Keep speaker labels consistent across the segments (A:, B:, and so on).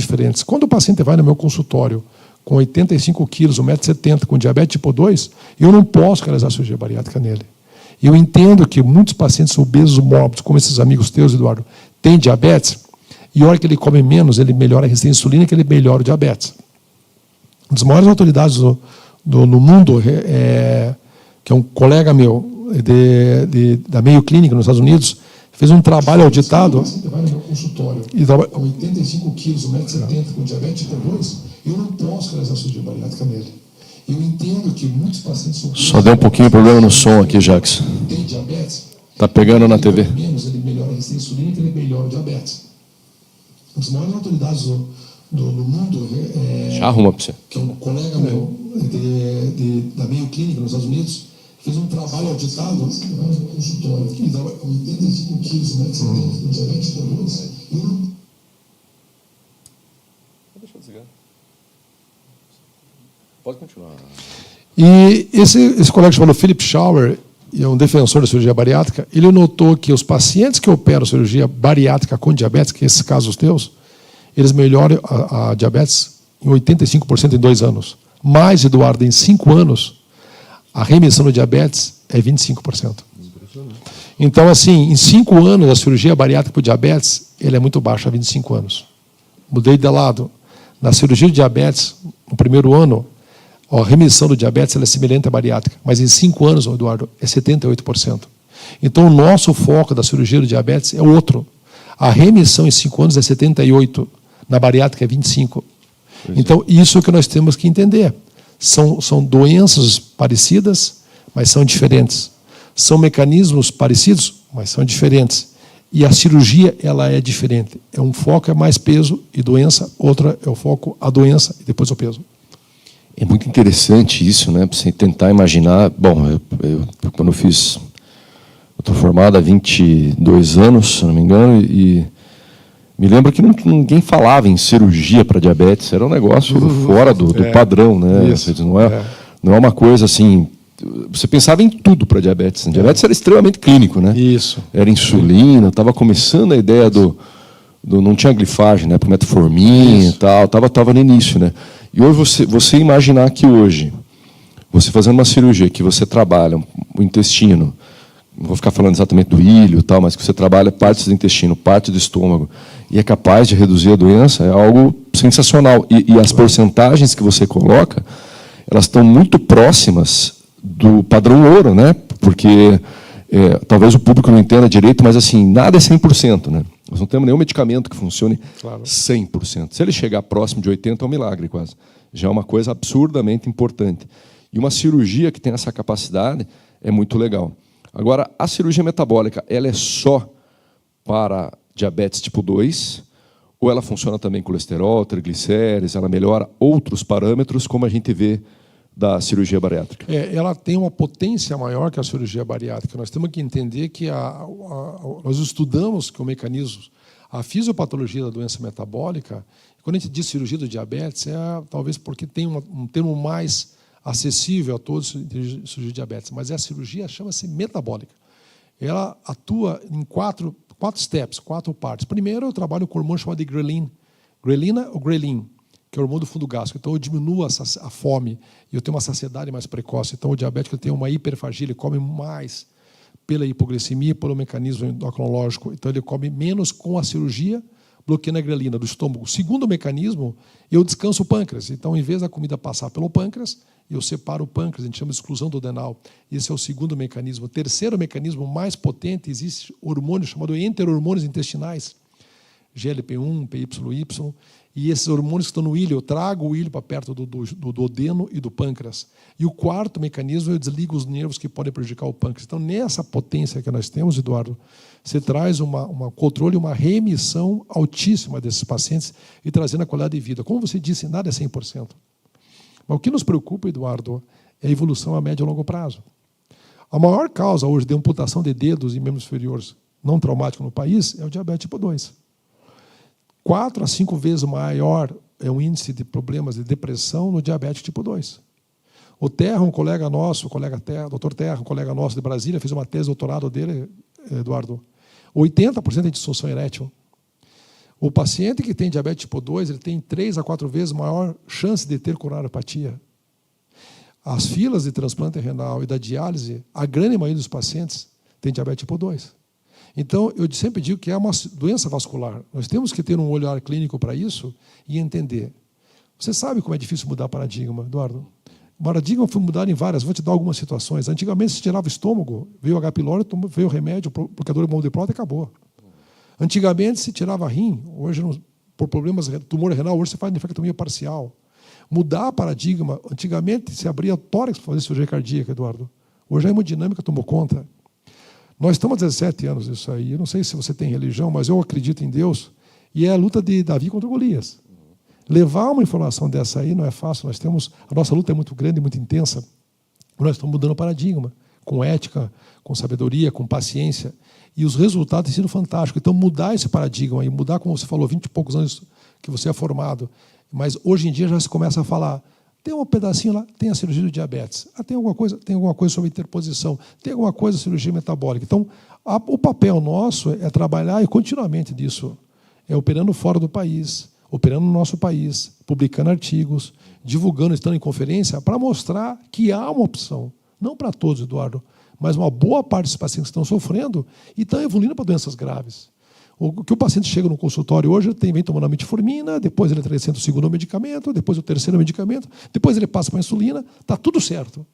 A: diferentes. Quando o paciente vai no meu consultório com 85 quilos, 1,70 m, com diabetes tipo 2, eu não posso realizar cirurgia bariátrica nele. Eu entendo que muitos pacientes obesos mórbidos, como esses amigos teus, Eduardo, têm diabetes, e a hora que ele come menos, ele melhora a resistência à insulina, que ele melhora o diabetes. Uma das maiores autoridades no mundo, que é um colega meu da Mayo Clinic, nos Estados Unidos, fez um trabalho auditado. Você vai no meu consultório com 85 quilos, 1,70 m, com diabetes tipo 2, eu não posso realizar cirurgia bariátrica nele. Eu entendo que muitos pacientes...
B: Só deu um pouquinho de problema no som aqui, Jacques.
A: Tem diabetes.
B: Está pegando na TV.
A: Menos, ele melhora a resistência à insulina, que ele melhora o diabetes. Uma das maiores autoridades no mundo,
B: Já arruma para você.
A: que é um colega meu da Mayo Clinic, nos Estados Unidos, fez um trabalho auditado no consultório, que dava 85 quilos, né, com diabetes tipo 2, e não...
B: Deixa eu desligar. Pode continuar.
A: E esse colega chamado Philip Schauer, e é um defensor da cirurgia bariátrica, ele notou que os pacientes que operam cirurgia bariátrica com diabetes, que é esses casos teus, eles melhoram a diabetes em 85% em 2 anos. Mais, Eduardo, em 5 anos, a remissão do diabetes é 25%. Então, assim, em 5 anos, a cirurgia bariátrica por diabetes, ele é muito baixa, há 25 anos. Mudei de lado. Na cirurgia de diabetes, no primeiro ano, a remissão do diabetes ela é semelhante à bariátrica, mas em 5 anos, Eduardo, é 78%. Então, o nosso foco da cirurgia do diabetes é outro. A remissão em 5 anos é 78%, na bariátrica é 25%. Então, isso é o que nós temos que entender. São doenças parecidas, mas são diferentes. São mecanismos parecidos, mas são diferentes. E a cirurgia ela é diferente. Um foco é mais peso e doença, outra é o foco a doença e depois o peso.
B: É muito interessante isso, né? Para você tentar imaginar. Bom, quando eu fiz... Eu estou formado há 22 anos, se não me engano, e me lembro que ninguém falava em cirurgia para diabetes. Era um negócio fora do padrão, né?
A: Isso,
B: não é uma coisa assim... Você pensava em tudo para diabetes. Diabetes era extremamente clínico, né?
A: Isso.
B: Era insulina, estava começando a ideia do não tinha glifagem, né? Para metformina e tal, estava no início, né? E hoje você imaginar que hoje, você fazendo uma cirurgia, que você trabalha o intestino, não vou ficar falando exatamente do ilho e tal, mas que você trabalha partes do intestino, parte do estômago, e é capaz de reduzir a doença, é algo sensacional. E as porcentagens que você coloca, elas estão muito próximas do padrão ouro, né? Porque talvez o público não entenda direito, mas assim, nada é 100%, né? Nós não temos nenhum medicamento que funcione 100%. Se ele chegar próximo de 80%, é um milagre quase. Já é uma coisa absurdamente importante. E uma cirurgia que tem essa capacidade é muito legal. Agora, a cirurgia metabólica, ela é só para diabetes tipo 2, ou ela funciona também com colesterol, triglicérides, ela melhora outros parâmetros, como a gente vê da cirurgia bariátrica?
A: Ela tem uma potência maior que a cirurgia bariátrica. Nós temos que entender que nós estudamos que o mecanismo, a fisiopatologia da doença metabólica, quando a gente diz cirurgia do diabetes, talvez porque tem um termo mais acessível a todos, cirurgia de diabetes, mas a cirurgia chama-se metabólica. Ela atua em quatro steps, 4 partes. Primeiro, eu trabalho com um hormônio chamado de grelina ou grelin, que é o hormônio do fundo gástrico. Então, eu diminuo a fome e eu tenho uma saciedade mais precoce. Então, o diabético tem uma hiperfagia, ele come mais pela hipoglicemia, pelo mecanismo endocrinológico. Então, ele come menos com a cirurgia, bloqueando a grelina do estômago. O segundo mecanismo, eu descanso o pâncreas. Então, em vez da comida passar pelo pâncreas, eu separo o pâncreas, a gente chama de exclusão duodenal. Esse é o segundo mecanismo. O terceiro mecanismo mais potente, existe hormônio chamado enterormônios intestinais, GLP-1, PYY, e esses hormônios que estão no ilho, eu trago o ilho para perto do duodeno e do pâncreas. E o quarto mecanismo, eu desligo os nervos que podem prejudicar o pâncreas. Então, nessa potência que nós temos, Eduardo, você traz um controle, uma remissão altíssima desses pacientes e trazendo a qualidade de vida. Como você disse, nada é 100%. Mas o que nos preocupa, Eduardo, é a evolução a médio e longo prazo. A maior causa hoje de amputação de dedos e membros inferiores não traumático no país é o diabetes tipo 2. 4 a 5 vezes maior é o índice de problemas de depressão no diabetes tipo 2. O Terra, um colega nosso, doutor Terra, um colega nosso de Brasília, fez uma tese de doutorado dele, Eduardo, 80% de disfunção erétil. O paciente que tem diabetes tipo 2, ele tem 3 a 4 vezes maior chance de ter coronariopatia. As filas de transplante renal e da diálise, a grande maioria dos pacientes tem diabetes tipo 2. Então, eu sempre digo que é uma doença vascular. Nós temos que ter um olhar clínico para isso e entender. Você sabe como é difícil mudar paradigma, Eduardo? O paradigma foi mudado em várias, vou te dar algumas situações. Antigamente, se tirava o estômago, veio o H. pylori, veio o remédio, o blocador de bomba de próstata e acabou. Antigamente, se tirava rim, hoje, por problemas de tumor renal, hoje você faz nefrectomia parcial. Mudar paradigma, antigamente se abria tórax para fazer cirurgia cardíaca, Eduardo. Hoje a hemodinâmica tomou conta. Nós estamos há 17 anos nisso aí. Eu não sei se você tem religião, mas eu acredito em Deus. E é a luta de Davi contra Golias. Levar uma informação dessa aí não é fácil. A nossa luta é muito grande, muito intensa. Nós estamos mudando o paradigma, com ética, com sabedoria, com paciência. E os resultados têm sido fantásticos. Então, mudar esse paradigma aí, mudar, como você falou, 20 e poucos anos que você é formado. Mas hoje em dia já se começa a falar, tem um pedacinho lá, tem a cirurgia do diabetes. Tem alguma coisa sobre interposição, tem alguma coisa cirurgia metabólica. Então, o papel nosso é trabalhar e continuamente disso. É operando fora do país, operando no nosso país, publicando artigos, divulgando, estando em conferência, para mostrar que há uma opção. Não para todos, Eduardo, mas uma boa parte dos pacientes que estão sofrendo e estão evoluindo para doenças graves. O que o paciente chega no consultório hoje, vem tomando a metformina, depois ele acrescenta o segundo medicamento, depois o terceiro medicamento, depois ele passa para a insulina, está tudo certo.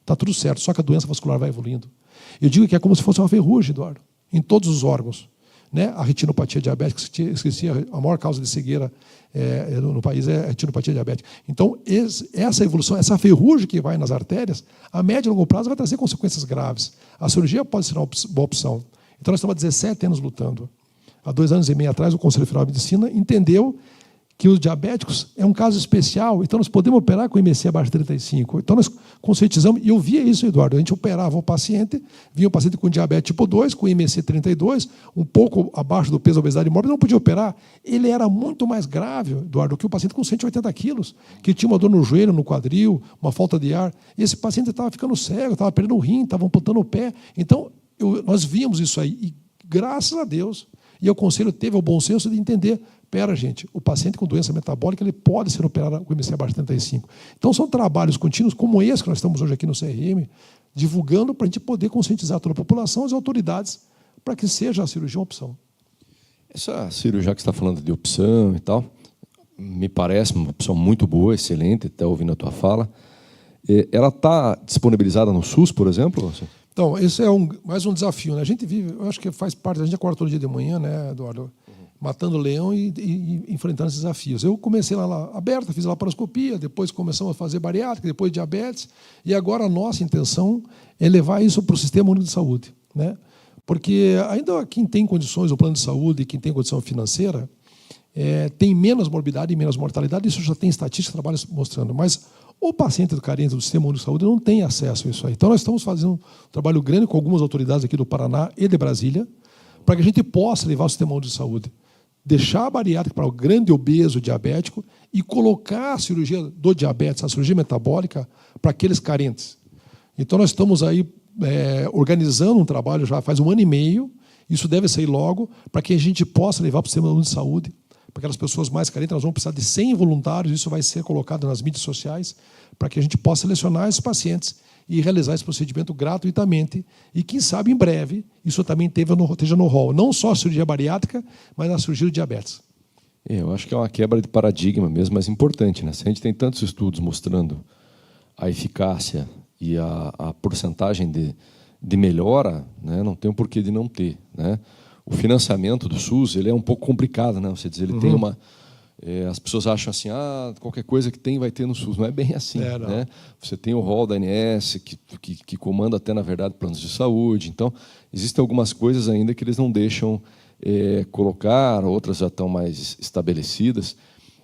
A: Está tudo certo, só que a doença vascular vai evoluindo. Eu digo que é como se fosse uma ferrugem, Eduardo, em todos os órgãos. Né? A retinopatia diabética, esqueci, a maior causa de cegueira no país é a retinopatia diabética. Então, essa evolução, essa ferrugem que vai nas artérias, a médio e longo prazo vai trazer consequências graves. A cirurgia pode ser uma boa opção. Então, nós estamos há 17 anos lutando. Há 2 anos e meio atrás, o Conselho Federal de Medicina entendeu que os diabéticos é um caso especial, então nós podemos operar com IMC abaixo de 35. Então nós conscientizamos, e eu via isso, Eduardo, a gente operava o paciente, vinha o paciente com diabetes tipo 2, com IMC 32, um pouco abaixo do peso da obesidade mórbida, não podia operar. Ele era muito mais grave, Eduardo, do que o paciente com 180 quilos, que tinha uma dor no joelho, no quadril, uma falta de ar. Esse paciente estava ficando cego, estava perdendo o rim, estava amputando o pé. Então, nós víamos isso aí, e graças a Deus, e o Conselho teve o bom senso de entender, gente, o paciente com doença metabólica ele pode ser operado com IMC abaixo de 35. Então, são trabalhos contínuos como esse que nós estamos hoje aqui no CRM, divulgando para a gente poder conscientizar toda a população, as autoridades, para que seja a cirurgia uma opção.
B: Essa cirurgia que você está falando de opção e tal, me parece uma opção muito boa, excelente, até ouvindo a tua fala. Ela está disponibilizada no SUS, por exemplo?
A: Então, esse é mais um desafio. Né? A gente vive, eu acho que faz parte, a gente acorda todo dia de manhã, né, Eduardo? Matando leão e enfrentando esses desafios. Eu comecei lá aberta, fiz laparoscopia, depois começamos a fazer bariátrica, depois diabetes, e agora a nossa intenção é levar isso para o Sistema Único de Saúde. Né? Porque ainda quem tem condições, o plano de saúde, quem tem condição financeira, tem menos morbidade e menos mortalidade, isso já tem estatísticas, trabalhos mostrando, mas o paciente carente do Sistema Único de Saúde não tem acesso a isso aí. Então, nós estamos fazendo um trabalho grande com algumas autoridades aqui do Paraná e de Brasília, para que a gente possa levar o Sistema Único de Saúde, deixar a bariátrica para o grande obeso diabético e colocar a cirurgia do diabetes, a cirurgia metabólica, para aqueles carentes. Então, nós estamos aí organizando um trabalho já faz 1 ano e meio, isso deve sair logo, para que a gente possa levar para o Sistema Único de Saúde, para aquelas pessoas mais carentes, nós vamos precisar de 100 voluntários, isso vai ser colocado nas mídias sociais, para que a gente possa selecionar esses pacientes e realizar esse procedimento gratuitamente. E, quem sabe, em breve, isso também esteja no rol. Não só a cirurgia bariátrica, mas a cirurgia do diabetes.
B: Eu acho que é uma quebra de paradigma mesmo, mas importante. Né? Se a gente tem tantos estudos mostrando a eficácia e a porcentagem de melhora, né? Não tem o porquê de não ter. Né? O financiamento do SUS ele é um pouco complicado. Né? Você diz, ele tem uma... as pessoas acham assim, qualquer coisa que tem vai ter no SUS. Não é bem assim. Né? Você tem o rol da ANS, que comanda até, na verdade, planos de saúde. Então, existem algumas coisas ainda que eles não deixam colocar, outras já estão mais estabelecidas.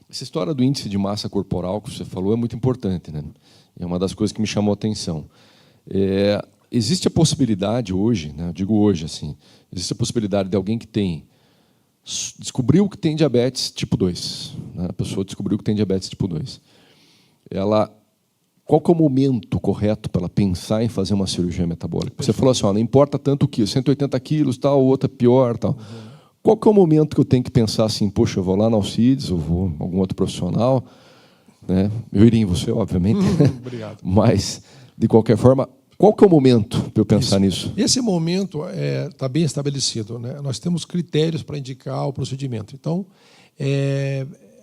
B: Essa história do índice de massa corporal que você falou é muito importante. Né? É uma das coisas que me chamou a atenção. Existe a possibilidade hoje, né? Eu digo hoje, assim, existe a possibilidade de alguém que descobriu que tem diabetes tipo 2. Né? A pessoa descobriu que tem diabetes tipo 2. Qual que é o momento correto para ela pensar em fazer uma cirurgia metabólica? Você falou assim, não importa tanto o quilo, 180 quilos, tal, outra pior, tal. qual que é o momento que eu tenho que pensar assim, poxa, eu vou lá na Alcides, eu vou em algum outro profissional, né? Eu iria em você, obviamente.
A: Obrigado.
B: Mas, de qualquer forma, qual que é o momento para eu pensar nisso?
A: Esse momento está bem estabelecido, né? Nós temos critérios para indicar o procedimento. Então,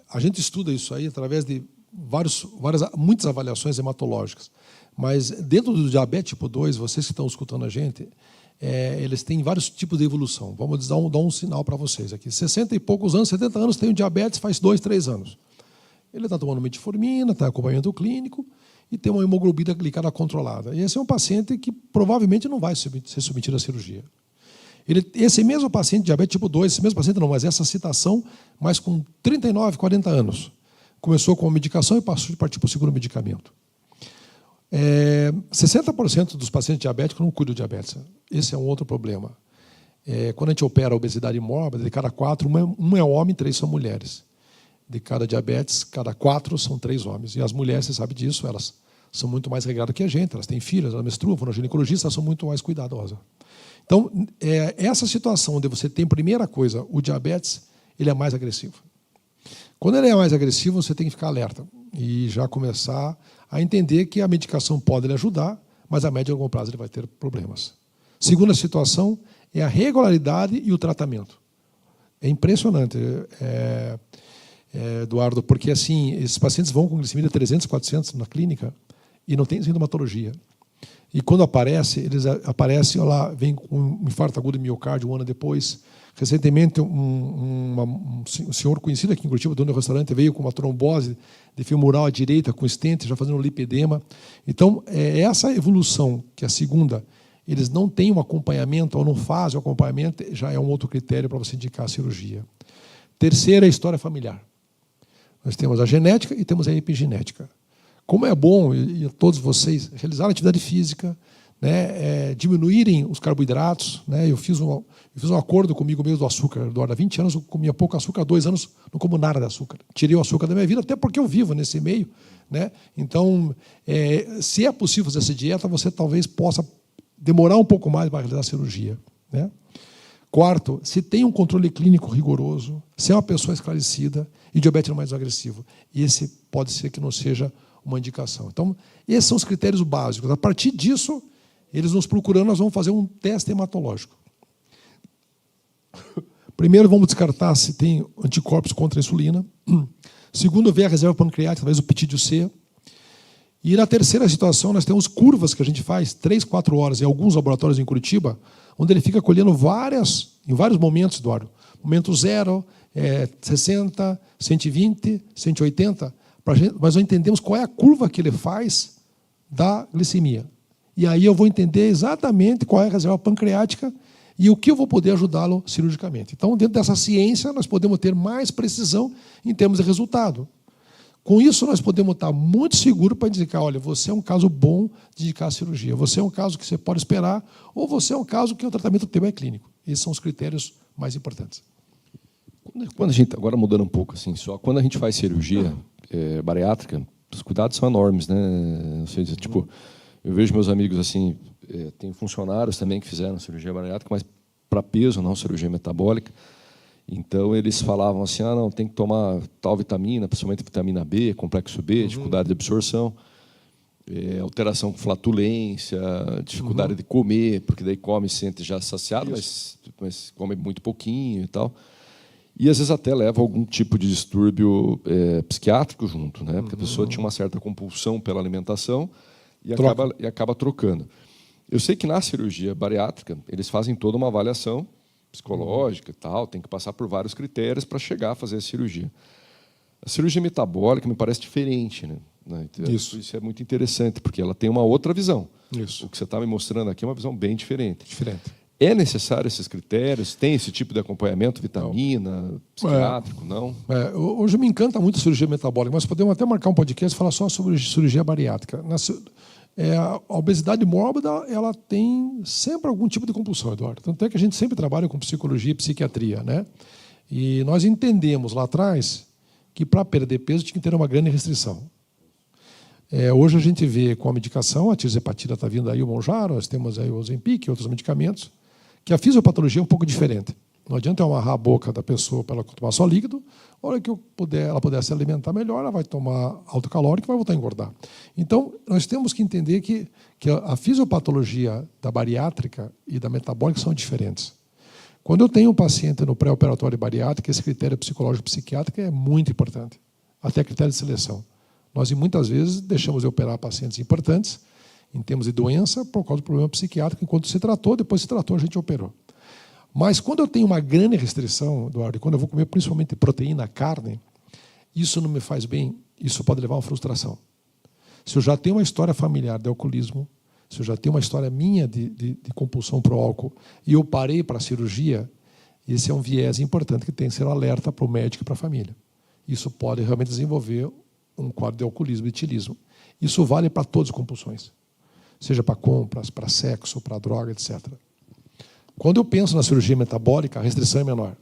A: a gente estuda isso aí através de muitas avaliações hematológicas. Mas dentro do diabetes tipo 2, vocês que estão escutando a gente, eles têm vários tipos de evolução. Vamos dar um sinal para vocês aqui. 60 e poucos anos, 70 anos, tem o diabetes faz 2, 3 anos. Ele está tomando metformina, está em acompanhamento clínico e tem uma hemoglobina glicada controlada. E esse é um paciente que provavelmente não vai ser submetido à cirurgia. Esse mesmo paciente, diabetes tipo 2, esse mesmo paciente não, mas essa citação, mas com 39, 40 anos, começou com a medicação e partiu para o segundo medicamento. 60% dos pacientes diabéticos não cuidam do diabetes. Esse é um outro problema. Quando a gente opera a obesidade mórbida, de cada 4, um é homem e 3 são mulheres. De cada diabetes, cada 4 são 3 homens. E as mulheres, você sabe disso, elas são muito mais regradas que a gente, elas têm filhos, elas menstruam, vão no ginecologista, elas são muito mais cuidadosas. Então, essa situação onde você tem, primeira coisa, o diabetes, ele é mais agressivo. Quando ele é mais agressivo, você tem que ficar alerta e já começar a entender que a medicação pode lhe ajudar, mas a médio e longo prazo ele vai ter problemas. Segunda situação é a regularidade e o tratamento. É impressionante, Eduardo, porque assim, esses pacientes vão com glicemia de 300, 400 na clínica e não tem sintomatologia. E quando eles aparecem, lá, vem com um infarto agudo de miocárdio 1 ano depois. Recentemente, um senhor conhecido aqui em Curitiba, dono do restaurante, veio com uma trombose de femoral à direita, com estente, já fazendo lipedema. Então, essa evolução, que é a segunda, eles não têm um acompanhamento ou não fazem o acompanhamento, já é um outro critério para você indicar a cirurgia. Terceira é a história familiar. Nós temos a genética e temos a epigenética. Como é bom, e todos vocês, realizarem atividade física, né, diminuírem os carboidratos. Né, eu fiz um acordo comigo mesmo do açúcar. Há 20 anos eu comia pouco açúcar, há 2 anos não como nada de açúcar. Tirei o açúcar da minha vida, até porque eu vivo nesse meio. Né? Então, se é possível fazer essa dieta, você talvez possa demorar um pouco mais para realizar a cirurgia. Né? Quarto, se tem um controle clínico rigoroso, se é uma pessoa esclarecida e diabetes mais agressivo. E esse pode ser que não seja uma indicação. Então, esses são os critérios básicos. A partir disso, eles nos procurando, nós vamos fazer um teste hematológico. Primeiro, vamos descartar se tem anticorpos contra a insulina. Segundo, ver a reserva pancreática, através do petídeo C. E na terceira situação, nós temos curvas que a gente faz 3, 4 horas em alguns laboratórios em Curitiba, onde ele fica colhendo em vários momentos, Eduardo. Momento 0, 60, 120, 180, mas nós entendemos qual é a curva que ele faz da glicemia. E aí eu vou entender exatamente qual é a reserva pancreática e o que eu vou poder ajudá-lo cirurgicamente. Então, dentro dessa ciência, nós podemos ter mais precisão em termos de resultado. Com isso, nós podemos estar muito seguros para indicar, olha, você é um caso bom de indicar a cirurgia, você é um caso que você pode esperar, ou você é um caso que o tratamento teu é clínico. Esses são os critérios mais importantes.
B: Quando a gente, agora mudando um pouco, assim, só quando a gente faz cirurgia bariátrica, os cuidados são enormes, né? Ou seja, tipo, eu vejo meus amigos assim, tem funcionários também que fizeram cirurgia bariátrica, mas para peso, não cirurgia metabólica. Então eles falavam assim, não, tem que tomar tal vitamina, principalmente vitamina B, complexo B, dificuldade de absorção, alteração com flatulência, dificuldade de comer, porque daí come e se sente já saciado, mas come muito pouquinho e tal. E às vezes até leva algum tipo de distúrbio psiquiátrico junto, né? Porque a pessoa tinha uma certa compulsão pela alimentação e acaba trocando. Eu sei que na cirurgia bariátrica eles fazem toda uma avaliação psicológica e tal, tem que passar por vários critérios para chegar a fazer a cirurgia. A cirurgia metabólica me parece diferente, né? Isso é muito interessante, porque ela tem uma outra visão.
A: Isso.
B: O que você está me mostrando aqui é uma visão bem diferente.
A: Diferente.
B: É necessário esses critérios? Tem esse tipo de acompanhamento, vitamina, psiquiátrico? Não?
A: Hoje me encanta muito a cirurgia metabólica, mas podemos até marcar um podcast e falar só sobre cirurgia bariátrica. A obesidade mórbida, ela tem sempre algum tipo de compulsão, Eduardo. Tanto é que a gente sempre trabalha com psicologia e psiquiatria, né? E nós entendemos lá atrás que para perder peso tinha que ter uma grande restrição. Hoje a gente vê com a medicação, a tirzepatida está vindo aí, o Mounjaro, nós temos aí o Ozempic e outros medicamentos, que a fisiopatologia é um pouco diferente. Não adianta eu amarrar a boca da pessoa para ela tomar só líquido. A hora que ela puder se alimentar melhor, ela vai tomar alto calórico e vai voltar a engordar. Então, nós temos que entender que a fisiopatologia da bariátrica e da metabólica são diferentes. Quando eu tenho um paciente no pré-operatório bariátrico, esse critério psicológico psiquiátrico é muito importante, até critério de seleção. Nós, muitas vezes, deixamos de operar pacientes importantes, em termos de doença, por causa do problema psiquiátrico, enquanto se tratou, depois se tratou, a gente operou. Mas quando eu tenho uma grande restrição, Eduardo, e quando eu vou comer principalmente proteína, carne, isso não me faz bem, isso pode levar a uma frustração. Se eu já tenho uma história familiar de alcoolismo, se eu já tenho uma história minha de compulsão para o álcool, e eu parei para a cirurgia, esse é um viés importante que tem que ser alerta para o médico e para a família. Isso pode realmente desenvolver um quadro de alcoolismo e etilismo. Isso vale para todas as compulsões, seja para compras, para sexo, para droga, etc. Quando eu penso na cirurgia metabólica, a restrição é menor.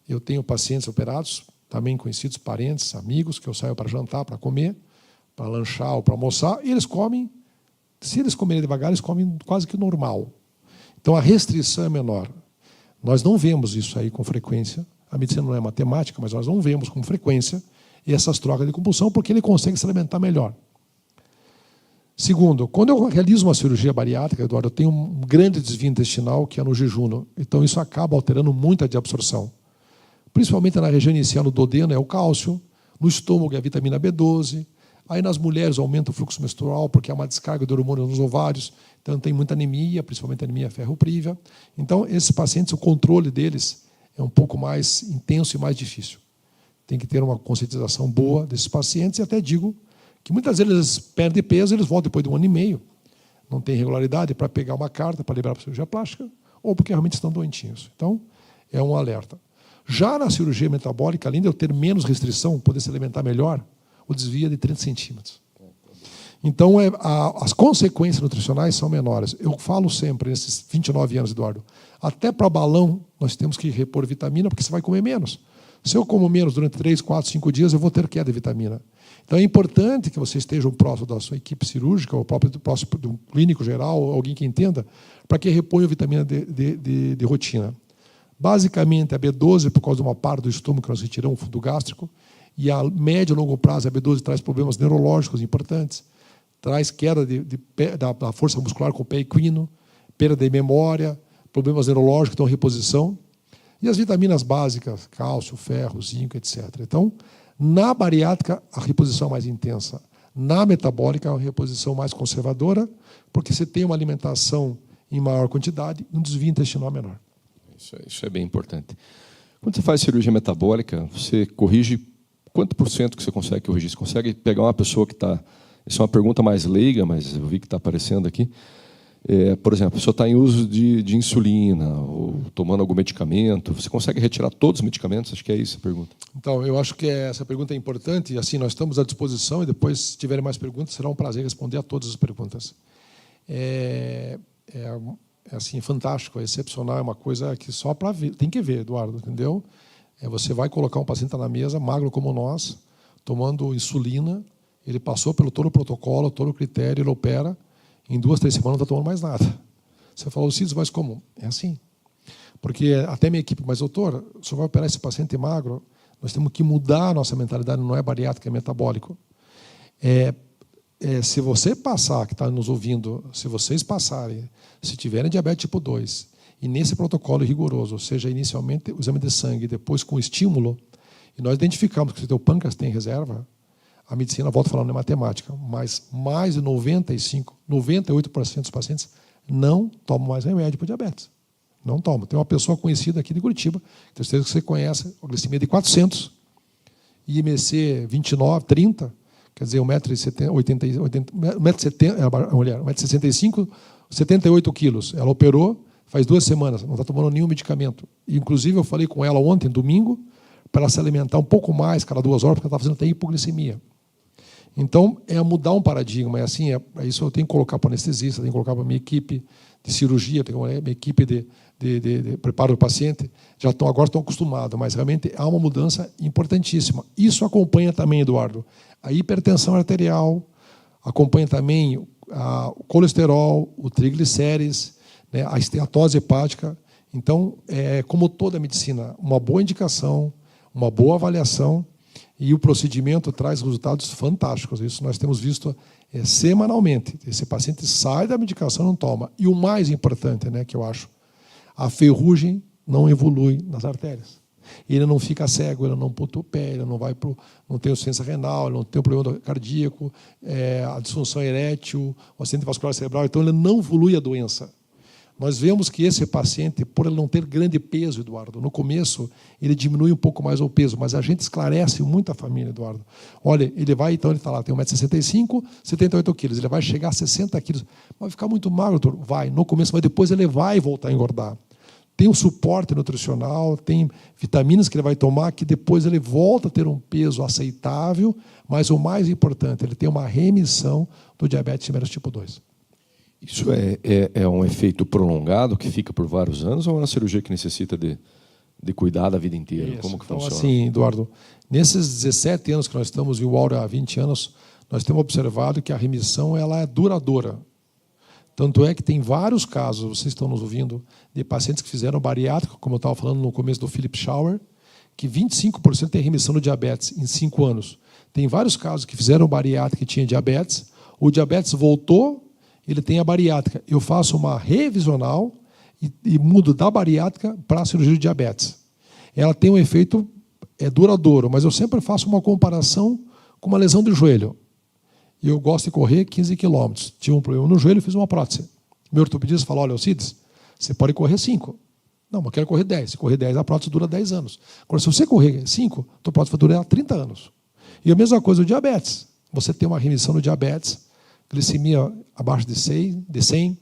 A: Eu tenho pacientes operados, também conhecidos, parentes, amigos, que eu saio para jantar, para comer, para lanchar ou para almoçar, e eles comem, se eles comerem devagar, eles comem quase que normal. Então, a restrição é menor. Nós não vemos isso aí com frequência. A medicina não é matemática, mas nós não vemos com frequência essas trocas de compulsão, porque ele consegue se alimentar melhor. Segundo, quando eu realizo uma cirurgia bariátrica, Eduardo, eu tenho um grande desvio intestinal, que é no jejum. Então, isso acaba alterando muito a de absorção. Principalmente na região inicial, no duodeno, é o cálcio, no estômago é a vitamina B12, aí nas mulheres aumenta o fluxo menstrual, porque há uma descarga de hormônio nos ovários, então tem muita anemia, principalmente anemia ferropriva. Então, esses pacientes, o controle deles é um pouco mais intenso e mais difícil. Tem que ter uma conscientização boa desses pacientes, e até digo que muitas vezes eles perdem peso, eles voltam depois de 1 ano e meio, não tem regularidade para pegar uma carta para liberar para a cirurgia plástica, ou porque realmente estão doentinhos. Então, é um alerta. Já na cirurgia metabólica, além de eu ter menos restrição, poder se alimentar melhor, o desvio é de 30 centímetros. Então, as consequências nutricionais são menores. Eu falo sempre, nesses 29 anos, Eduardo, até para balão nós temos que repor vitamina, porque você vai comer menos. Se eu como menos durante 3, 4, 5 dias, eu vou ter queda de vitamina. Então, é importante que você esteja próximo da sua equipe cirúrgica, ou próximo de um clínico geral, ou alguém que entenda, para que reponha a vitamina de rotina. Basicamente, a B12, por causa de uma parte do estômago que nós retiramos, fundo gástrico, e a médio e longo prazo, a B12 traz problemas neurológicos importantes, traz queda da força muscular com o pé equino, perda de memória, problemas neurológicos, então reposição, e as vitaminas básicas, cálcio, ferro, zinco, etc. Então, na bariátrica, a reposição é mais intensa. Na metabólica, a reposição mais conservadora, porque você tem uma alimentação em maior quantidade e um desvio intestinal menor.
B: Isso é bem importante. Quando você faz cirurgia metabólica, você corrige quanto por cento que você consegue corrigir? Você consegue pegar uma pessoa que está... Essa é uma pergunta mais leiga, mas eu vi que está aparecendo aqui. Por exemplo, a pessoa está em uso de insulina ou tomando algum medicamento. Você consegue retirar todos os medicamentos? Acho que é isso a pergunta.
A: Então, eu acho que essa pergunta é importante. E assim, nós estamos à disposição e depois, se tiverem mais perguntas, será um prazer responder a todas as perguntas. Assim, fantástico, é excepcional, é uma coisa que só para ver, tem que ver, Eduardo, entendeu? Você vai colocar um paciente na mesa, magro como nós, tomando insulina, ele passou pelo todo o protocolo, todo o critério, ele opera, em 2, 3 semanas não está tomando mais nada. Você falou, Cides, mas como? É assim. Porque até minha equipe, mas doutor, o senhor vai operar esse paciente magro, nós temos que mudar a nossa mentalidade, não é bariátrica, é metabólico. Se você passar, que está nos ouvindo, se vocês passarem, se tiverem diabetes tipo 2, e nesse protocolo rigoroso, ou seja, inicialmente o exame de sangue, depois com estímulo, e nós identificamos que o seu pâncreas tem reserva, a medicina, volto falando, não é matemática, mas mais de 98% dos pacientes não tomam mais remédio para diabetes. Não tomam. Tem uma pessoa conhecida aqui de Curitiba, que você conhece, a glicemia de 400, IMC 29, 30, quer dizer, 1,65m, 78 quilos. Ela operou faz 2 semanas, não está tomando nenhum medicamento. Inclusive, eu falei com ela ontem, domingo, para ela se alimentar um pouco mais, cada 2 horas, porque ela está fazendo até hipoglicemia. Então, é mudar um paradigma. Assim, isso eu tenho que colocar para o anestesista, tenho que colocar para a minha equipe de cirurgia, tenho a minha equipe de preparo do paciente, agora estão acostumados, mas realmente há uma mudança importantíssima. Isso acompanha também, Eduardo, a hipertensão arterial, acompanha também o colesterol, o triglicérides, né, a esteatose hepática. Então, como toda medicina, uma boa indicação, uma boa avaliação, e o procedimento traz resultados fantásticos. Isso nós temos visto semanalmente. Esse paciente sai da medicação e não toma. E o mais importante, né, que eu acho, a ferrugem não evolui nas artérias. Ele não fica cego, ele não puta o pé, ele não tem insuficiência renal, ele não tem um problema cardíaco, a disfunção erétil, o acidente vascular cerebral. Então, ele não evolui a doença. Nós vemos que esse paciente, por ele não ter grande peso, Eduardo, no começo ele diminui um pouco mais o peso, mas a gente esclarece muito a família, Eduardo. Olha, ele vai, então ele está lá, tem 1,65 m, 78 quilos, ele vai chegar a 60 quilos. Vai ficar muito magro, doutor? Vai, no começo, mas depois ele vai voltar a engordar. Tem um suporte nutricional, tem vitaminas que ele vai tomar, que depois ele volta a ter um peso aceitável, mas o mais importante, ele tem uma remissão do diabetes mellitus tipo 2.
B: Isso é um efeito prolongado que fica por vários anos ou é uma cirurgia que necessita de cuidar da vida inteira?
A: Isso.
B: Como que
A: então,
B: funciona?
A: Assim, Eduardo, nesses 17 anos que nós estamos, e o Aura há 20 anos, nós temos observado que a remissão ela é duradoura. Tanto é que tem vários casos, vocês estão nos ouvindo, de pacientes que fizeram bariátrica, como eu estava falando no começo do Philip Schauer, que 25% tem remissão do diabetes em 5 anos. Tem vários casos que fizeram bariátrica e tinha diabetes, o diabetes voltou, ele tem a bariátrica. Eu faço uma revisional e mudo da bariátrica para a cirurgia de diabetes. Ela tem um efeito duradouro, mas eu sempre faço uma comparação com uma lesão do joelho. Eu gosto de correr 15 quilômetros. Tinha um problema no joelho, fiz uma prótese. Meu ortopedista falou, olha, Alcides, você pode correr 5. Não, mas eu quero correr 10. Se correr 10, a prótese dura 10 anos. Agora, se você correr 5, a tua prótese vai durar 30 anos. E a mesma coisa do diabetes. Você tem uma remissão no diabetes, glicemia abaixo de 100,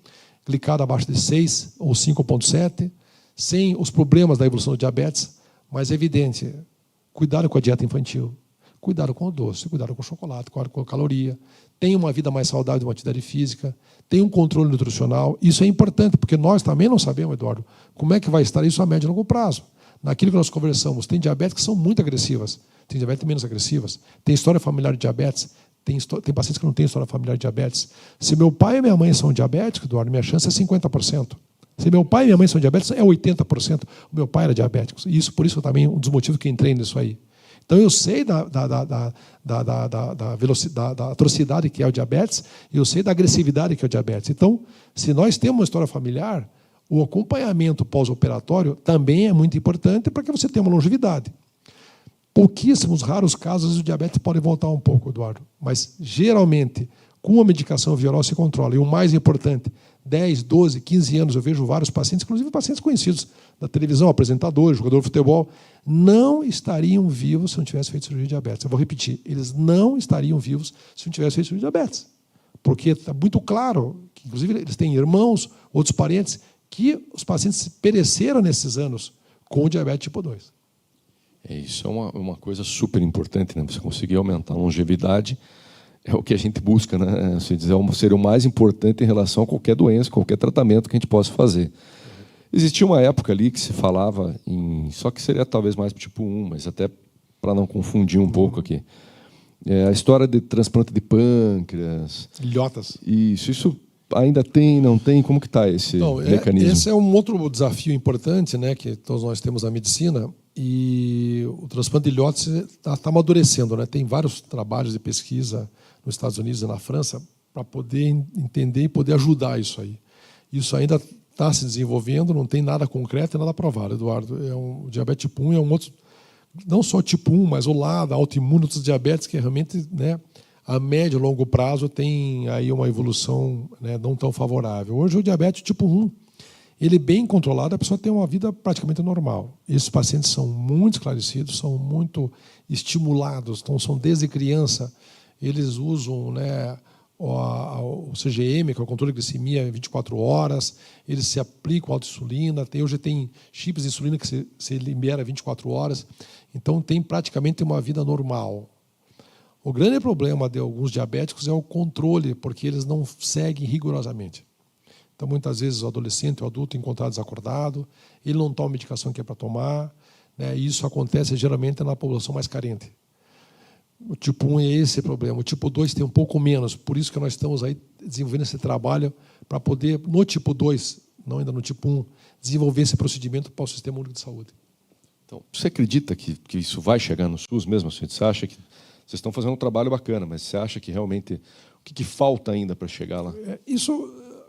A: glicada abaixo de 6 ou 5,7, sem os problemas da evolução do diabetes, mas é evidente, cuidado com a dieta infantil, cuidado com o doce, cuidado com o chocolate, cuidado com a caloria, tenha uma vida mais saudável de uma atividade física, tenha um controle nutricional. Isso é importante, porque nós também não sabemos, Eduardo, como é que vai estar isso a médio e longo prazo. Naquilo que nós conversamos, tem diabetes que são muito agressivas, tem diabetes menos agressivas, tem história familiar de diabetes, tem pacientes que não têm história familiar de diabetes. Se meu pai e minha mãe são diabéticos, Eduardo, minha chance é 50%. Se meu pai e minha mãe são diabéticos, é 80%. O meu pai era diabético. E isso, por isso também um dos motivos que entrei nisso aí. Então eu sei da velocidade, da atrocidade que é o diabetes, e eu sei da agressividade que é o diabetes. Então, se nós temos uma história familiar, o acompanhamento pós-operatório também é muito importante para que você tenha uma longevidade. Pouquíssimos, raros casos, o diabetes pode voltar um pouco, Eduardo. Mas, geralmente, com a medicação viral se controla. E o mais importante, 10, 12, 15 anos, eu vejo vários pacientes, inclusive pacientes conhecidos da televisão, apresentadores, jogador de futebol, não estariam vivos se não tivesse feito cirurgia de diabetes. Eu vou repetir, eles não estariam vivos se não tivesse feito cirurgia de diabetes. Porque está muito claro que, inclusive, eles têm irmãos, outros parentes, que os pacientes pereceram nesses anos com o diabetes tipo 2.
B: Isso é uma coisa super importante, né? Você conseguir aumentar a longevidade é o que a gente busca, né? Seria o mais importante em relação a qualquer doença, qualquer tratamento que a gente possa fazer. Existia uma época ali que se falava só que seria talvez mais tipo 1, mas até para não confundir um pouco aqui. A história de transplante de pâncreas.
A: Ilhotas.
B: Isso ainda tem, não tem? Como que está esse mecanismo?
A: Esse é um outro desafio importante, né, que todos nós temos na medicina, e o transplante de ilhotas está amadurecendo, né? Tem vários trabalhos de pesquisa nos Estados Unidos e na França para poder entender e poder ajudar isso aí. Isso ainda está se desenvolvendo, não tem nada concreto e nada provado, Eduardo. O diabetes tipo 1 é um outro, não só tipo 1, mas o lado autoimune dos diabetes, que realmente, né, a médio e longo prazo tem aí uma evolução, né, não tão favorável. Hoje o diabetes tipo 1, ele bem controlado, a pessoa tem uma vida praticamente normal. Esses pacientes são muito esclarecidos, são muito estimulados, então são desde criança, eles usam, né, o CGM, que é o controle de glicemia, 24 horas, eles se aplicam autoinsulina, hoje tem chips de insulina que se libera 24 horas, então tem praticamente uma vida normal. O grande problema de alguns diabéticos é o controle, porque eles não seguem rigorosamente. Então, muitas vezes, o adolescente, o adulto, encontrado desacordado, ele não toma a medicação que é para tomar, né, e isso acontece geralmente na população mais carente. O tipo 1 é esse problema. O tipo 2 tem um pouco menos, por isso que nós estamos aí desenvolvendo esse trabalho para poder, no tipo 2, não ainda no tipo 1, desenvolver esse procedimento para o Sistema Único de Saúde.
B: Então, você acredita que isso vai chegar no SUS mesmo? Assim? Você acha que vocês estão fazendo um trabalho bacana, mas você acha que realmente o que falta ainda para chegar lá?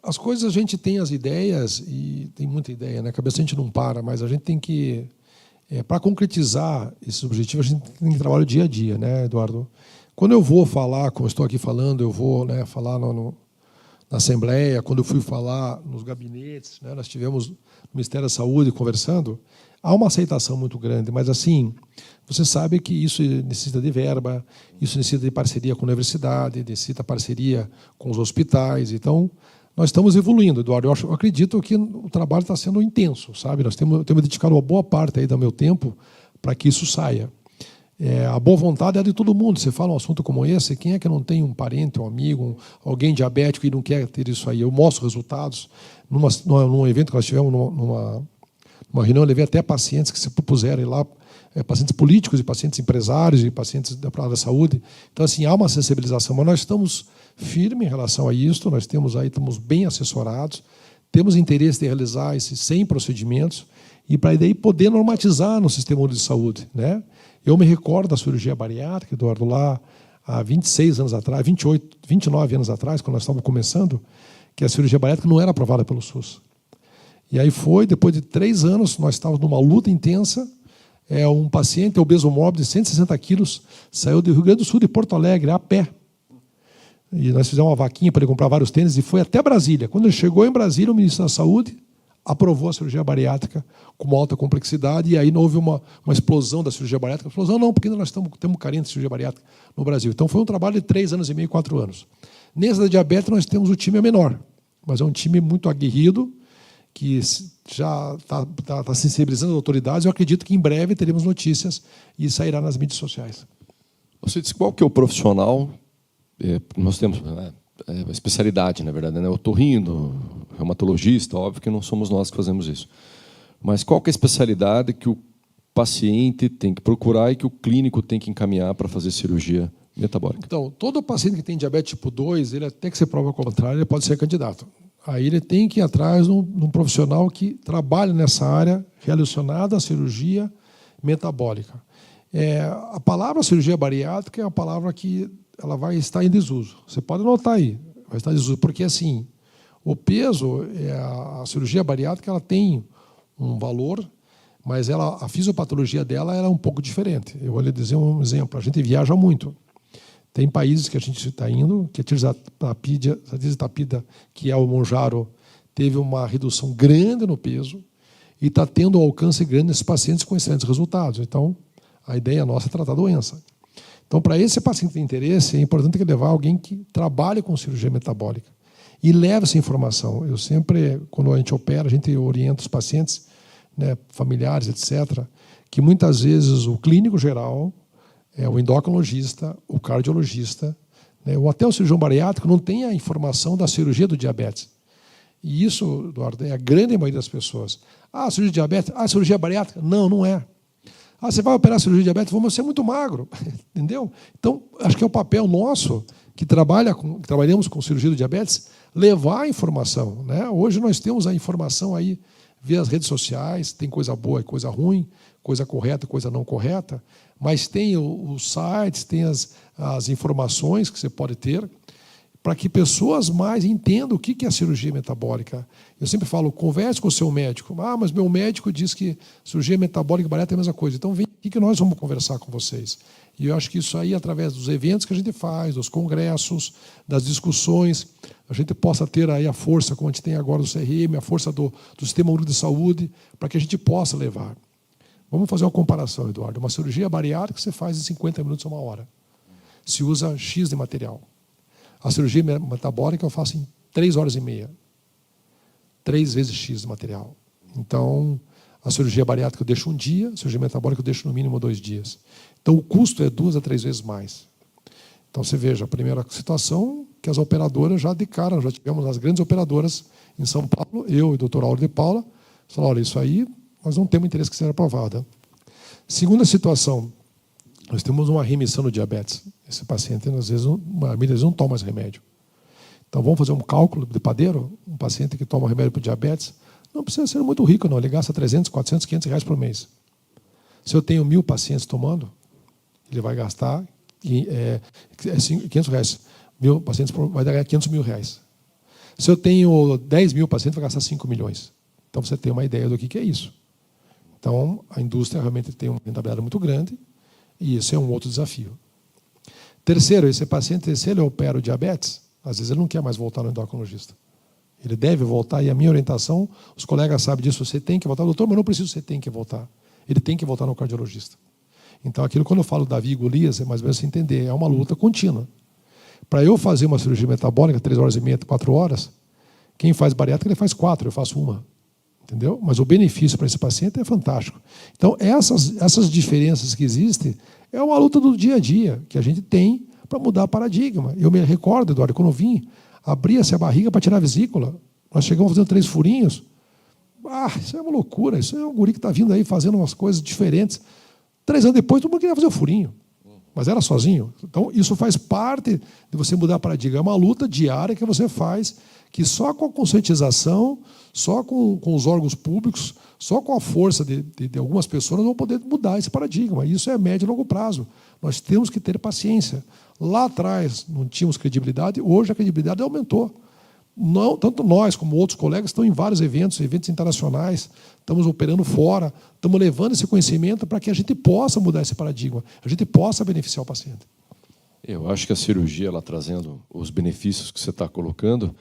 A: As coisas a gente tem as ideias e tem muita ideia, né? A cabeça a gente não para, mas a gente tem que para concretizar esses objetivos a gente tem que trabalhar dia a dia, né, Eduardo? Quando eu vou falar, como eu estou aqui falando, eu vou, né, falar na Assembleia, quando eu fui falar nos gabinetes, né, nós estivemos no Ministério da Saúde conversando, há uma aceitação muito grande, mas assim, você sabe que isso necessita de verba, isso necessita de parceria com a universidade, necessita parceria com os hospitais, então nós estamos evoluindo, Eduardo. Eu acredito que o trabalho está sendo intenso, sabe? Nós temos dedicado uma boa parte aí do meu tempo para que isso saia. A boa vontade é de todo mundo. Você fala um assunto como esse, quem é que não tem um parente, um amigo, alguém diabético e não quer ter isso aí? Eu mostro resultados. Num evento que nós tivemos, numa reunião, eu levei até pacientes que se propuseram ir lá, pacientes políticos e pacientes empresários e pacientes da área da saúde. Então, assim, há uma sensibilização, mas nós estamos firmes em relação a isso, nós estamos bem assessorados, temos interesse de realizar esses 100 procedimentos e para daí poder normatizar no Sistema Único de Saúde, né? Eu me recordo da cirurgia bariátrica, Eduardo, lá há 26 anos atrás, 29 anos atrás, quando nós estávamos começando, que a cirurgia bariátrica não era aprovada pelo SUS. E aí depois de 3 anos, nós estávamos numa luta intensa, um paciente obeso mórbido de 160 quilos saiu do Rio Grande do Sul, de Porto Alegre, a pé. E nós fizemos uma vaquinha para ele comprar vários tênis e foi até Brasília. Quando ele chegou em Brasília, o ministro da Saúde aprovou a cirurgia bariátrica com uma alta complexidade e aí não houve uma explosão da cirurgia bariátrica. Explosão não, porque nós temos carência de cirurgia bariátrica no Brasil. Então foi um trabalho de 3 anos e meio, 4 anos. Nessa da diabetes nós temos o time menor, mas é um time muito aguerrido, que já está sensibilizando as autoridades. Eu acredito que em breve teremos notícias e sairá nas mídias sociais.
B: Você disse qual que é o profissional? Nós temos a especialidade, na verdade, né? Otorrino, reumatologista, óbvio que não somos nós que fazemos isso. Mas qual que é a especialidade que o paciente tem que procurar e que o clínico tem que encaminhar para fazer cirurgia metabólica?
A: Então, todo paciente que tem diabetes tipo 2, ele até que se prova ao contrário, ele pode ser candidato. Aí ele tem que ir atrás de um profissional que trabalhe nessa área relacionada à cirurgia metabólica. A palavra cirurgia bariátrica é uma palavra que ela vai estar em desuso. Você pode anotar aí, vai estar em desuso, porque assim, o peso, a cirurgia bariátrica, ela tem um valor, mas a fisiopatologia dela é um pouco diferente. Eu vou lhe dizer um exemplo. A gente viaja muito. Tem países que a gente está indo, que a tirzepatida, que é o Mounjaro, teve uma redução grande no peso e está tendo um alcance grande nesses pacientes com excelentes resultados. Então, a ideia nossa é tratar a doença. Então, para esse paciente que tem interesse, é importante levar alguém que trabalhe com cirurgia metabólica e leve essa informação. Eu sempre, quando a gente opera, a gente orienta os pacientes, né, familiares, etc., que muitas vezes o clínico geral, o endocrinologista, o cardiologista, né, ou até o cirurgião bariátrico não tem a informação da cirurgia do diabetes. E isso, Eduardo, é a grande maioria das pessoas. Cirurgia de diabetes? Cirurgia bariátrica? Não, não é. Você vai operar cirurgia de diabetes? Você é muito magro. Entendeu? Então, acho que é o papel nosso, que trabalhamos com cirurgia do diabetes, levar a informação, né? Hoje nós temos a informação aí via as redes sociais, tem coisa boa e coisa ruim, coisa correta e coisa não correta, mas tem os sites, tem as informações que você pode ter para que pessoas mais entendam o que é a cirurgia metabólica. Eu sempre falo, converse com o seu médico. Mas meu médico diz que cirurgia metabólica e bariátrica é a mesma coisa. Então vem aqui que nós vamos conversar com vocês. E eu acho que isso aí, através dos eventos que a gente faz, dos congressos, das discussões, a gente possa ter aí a força, como a gente tem agora do CRM, a força do Sistema Único de Saúde, para que a gente possa levar. Vamos fazer uma comparação, Eduardo. Uma cirurgia bariátrica você faz em 50 minutos a 1 hora. Se usa X de material. A cirurgia metabólica eu faço em 3 horas e meia. 3 vezes X de material. Então, a cirurgia bariátrica eu deixo 1 dia, a cirurgia metabólica eu deixo no mínimo 2 dias. Então, o custo é 2 a 3 vezes mais. Então, você veja, a primeira situação que as operadoras já de cara, já tivemos as grandes operadoras em São Paulo, eu e o Dr. Auro de Paula, falaram, olha, isso aí nós não temos interesse que seja aprovada. Segunda situação, nós temos uma remissão do diabetes. Esse paciente, às vezes, não toma mais remédio. Então, vamos fazer um cálculo de padeiro. Um paciente que toma remédio para o diabetes, Não precisa ser muito rico, não. Ele gasta 300, 400, 500 reais por mês. Se eu tenho 1.000 pacientes tomando, ele vai gastar 500 reais. 1.000 pacientes vai dar 500 mil reais. Se eu tenho 10 mil pacientes, vai gastar 5 milhões. Então, você tem uma ideia do que é isso. Então, a indústria realmente tem uma rentabilidade muito grande e isso é um outro desafio. Terceiro, esse paciente, se ele opera o diabetes, às vezes ele não quer mais voltar no endocrinologista. Ele deve voltar, e a minha orientação, os colegas sabem disso, você tem que voltar. Doutor, mas não preciso, você tem que voltar. Ele tem que voltar no cardiologista. Então, aquilo quando eu falo Davi e Golias, é mais ou menos você entender, é uma luta contínua. Para eu fazer uma cirurgia metabólica, 3 horas e meia, 4 horas, quem faz bariátrica, ele faz 4, eu faço 1. Entendeu? Mas o benefício para esse paciente é fantástico. Então, essas diferenças que existem é uma luta do dia a dia que a gente tem para mudar paradigma. Eu me recordo, Eduardo, quando eu vim, abria-se a barriga para tirar a vesícula. Nós chegamos fazendo 3 furinhos. Isso é uma loucura. Isso é um guri que está vindo aí fazendo umas coisas diferentes. 3 anos depois, todo mundo queria fazer o furinho. Mas era sozinho. Então, isso faz parte de você mudar paradigma. É uma luta diária que você faz, que só com a conscientização, só com os órgãos públicos, só com a força de algumas pessoas, nós vamos poder mudar esse paradigma. Isso é médio e longo prazo. Nós temos que ter paciência. Lá atrás não tínhamos credibilidade, hoje a credibilidade aumentou. Não, tanto nós como outros colegas estão em vários eventos internacionais, estamos operando fora, estamos levando esse conhecimento para que a gente possa mudar esse paradigma, a gente possa beneficiar o paciente.
B: Eu acho que a cirurgia, ela trazendo os benefícios que você está colocando,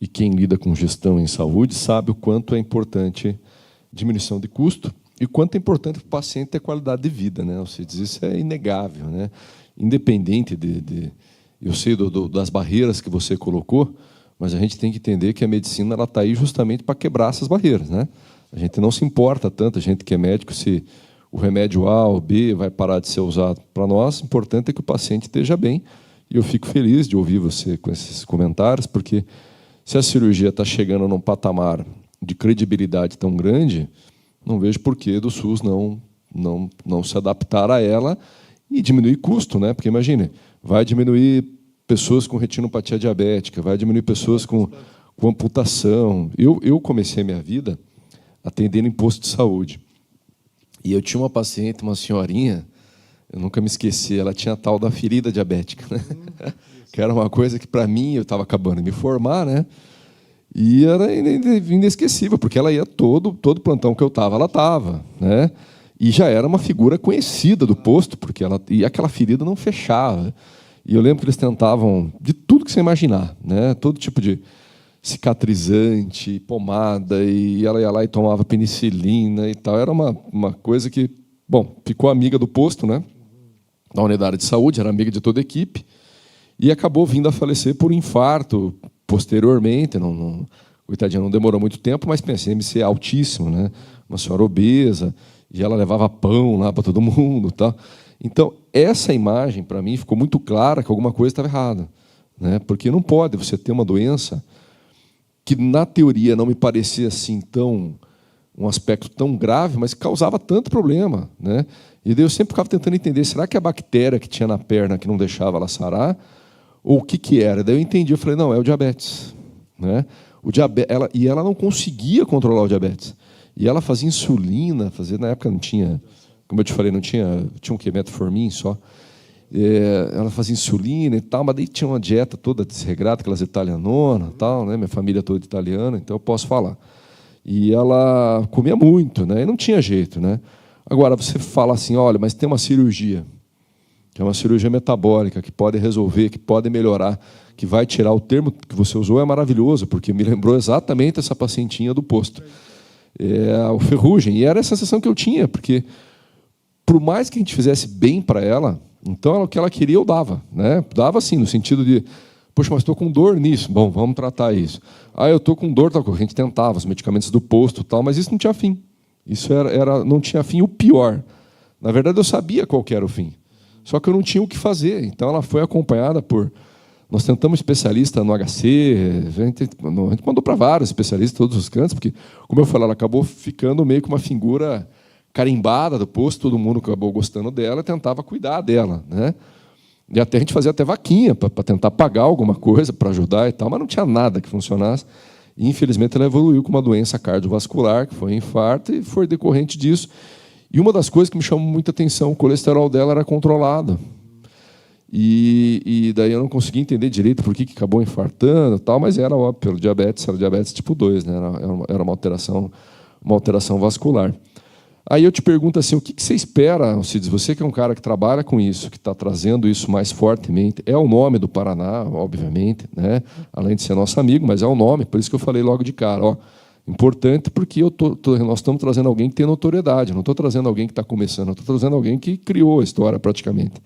B: e quem lida com gestão em saúde sabe o quanto é importante diminuição de custo e o quanto é importante para o paciente ter qualidade de vida, né? Você diz, isso é inegável, né? Independente eu sei das barreiras que você colocou, mas a gente tem que entender que a medicina está aí justamente para quebrar essas barreiras, né? A gente não se importa tanto, a gente que é médico, se o remédio A ou B vai parar de ser usado para nós, o importante é que o paciente esteja bem. E eu fico feliz de ouvir você com esses comentários, porque se a cirurgia está chegando num patamar de credibilidade tão grande, não vejo por que do SUS não se adaptar a ela e diminuir custo, né? Porque imagine, vai diminuir pessoas com retinopatia diabética, vai diminuir pessoas com amputação. Eu comecei a minha vida atendendo em posto de saúde. E eu tinha uma paciente, uma senhorinha, eu nunca me esqueci, ela tinha a tal da ferida diabética, né? Que era uma coisa que, para mim, eu estava acabando de me formar, né? E era inesquecível, porque ela ia todo plantão que eu estava, ela estava, né? E já era uma figura conhecida do posto, porque e aquela ferida não fechava. E eu lembro que eles tentavam de tudo que você imaginar, né? Todo tipo de cicatrizante, pomada, e ela ia lá e tomava penicilina e tal. Era uma coisa que, bom, ficou amiga do posto, né? Da unidade de saúde, era amiga de toda a equipe, e acabou vindo a falecer por infarto posteriormente. Coitadinha, não demorou muito tempo, mas pensei em ser altíssimo, né? Uma senhora obesa, e ela levava pão lá para todo mundo, tá? Então, essa imagem, para mim, ficou muito clara que alguma coisa estava errada, né? Porque não pode você ter uma doença que, na teoria, não me parecia assim um aspecto tão grave, mas causava tanto problema, né? E daí eu sempre ficava tentando entender, será que a bactéria que tinha na perna que não deixava ela sarar, ou o que era? Daí eu entendi, eu falei, não, é o diabetes, né? Ela não conseguia controlar o diabetes. E ela fazia insulina, na época não tinha, como eu te falei, tinha o quê? Metformin só. Ela fazia insulina e tal, mas daí tinha uma dieta toda desregrada, aquelas italianonas e tal, né? Minha família toda italiana, então eu posso falar. E ela comia muito, né? E não tinha jeito, né? Agora, você fala assim, olha, mas tem uma cirurgia, que é uma cirurgia metabólica, que pode resolver, que pode melhorar, que vai tirar o termo que você usou, é maravilhoso, porque me lembrou exatamente essa pacientinha do posto. O ferrugem. E era a sensação que eu tinha, porque, por mais que a gente fizesse bem para ela, então o que ela queria eu dava, né? Dava assim, no sentido de, poxa, mas estou com dor nisso, bom, vamos tratar isso. Eu estou com dor, tal coisa. A gente tentava os medicamentos do posto, tal, mas isso não tinha fim. Isso não tinha fim. O pior, na verdade, eu sabia qual que era o fim, só que eu não tinha o que fazer. Então ela foi acompanhada por... Nós tentamos especialista no HC, a gente mandou para vários especialistas, todos os cantos, porque, como eu falei, ela acabou ficando meio que uma figura carimbada do posto, todo mundo acabou gostando dela e tentava cuidar dela, né? E a gente fazia até vaquinha para tentar pagar alguma coisa, para ajudar e tal, mas não tinha nada que funcionasse. E, infelizmente, ela evoluiu com uma doença cardiovascular, que foi um infarto, e foi decorrente disso. E uma das coisas que me chamou muita atenção, o colesterol dela era controlado. E daí eu não consegui entender direito por que acabou infartando, tal, mas era óbvio, pelo diabetes, era diabetes tipo 2, né? Era uma alteração vascular. Aí eu te pergunto assim, o que você espera, Alcides? Você que é um cara que trabalha com isso, que está trazendo isso mais fortemente, é o nome do Paraná, obviamente, né? Além de ser nosso amigo, mas é o nome, por isso que eu falei logo de cara, ó, importante porque nós estamos trazendo alguém que tem notoriedade, não estou trazendo alguém que está começando, estou trazendo alguém que criou a história praticamente.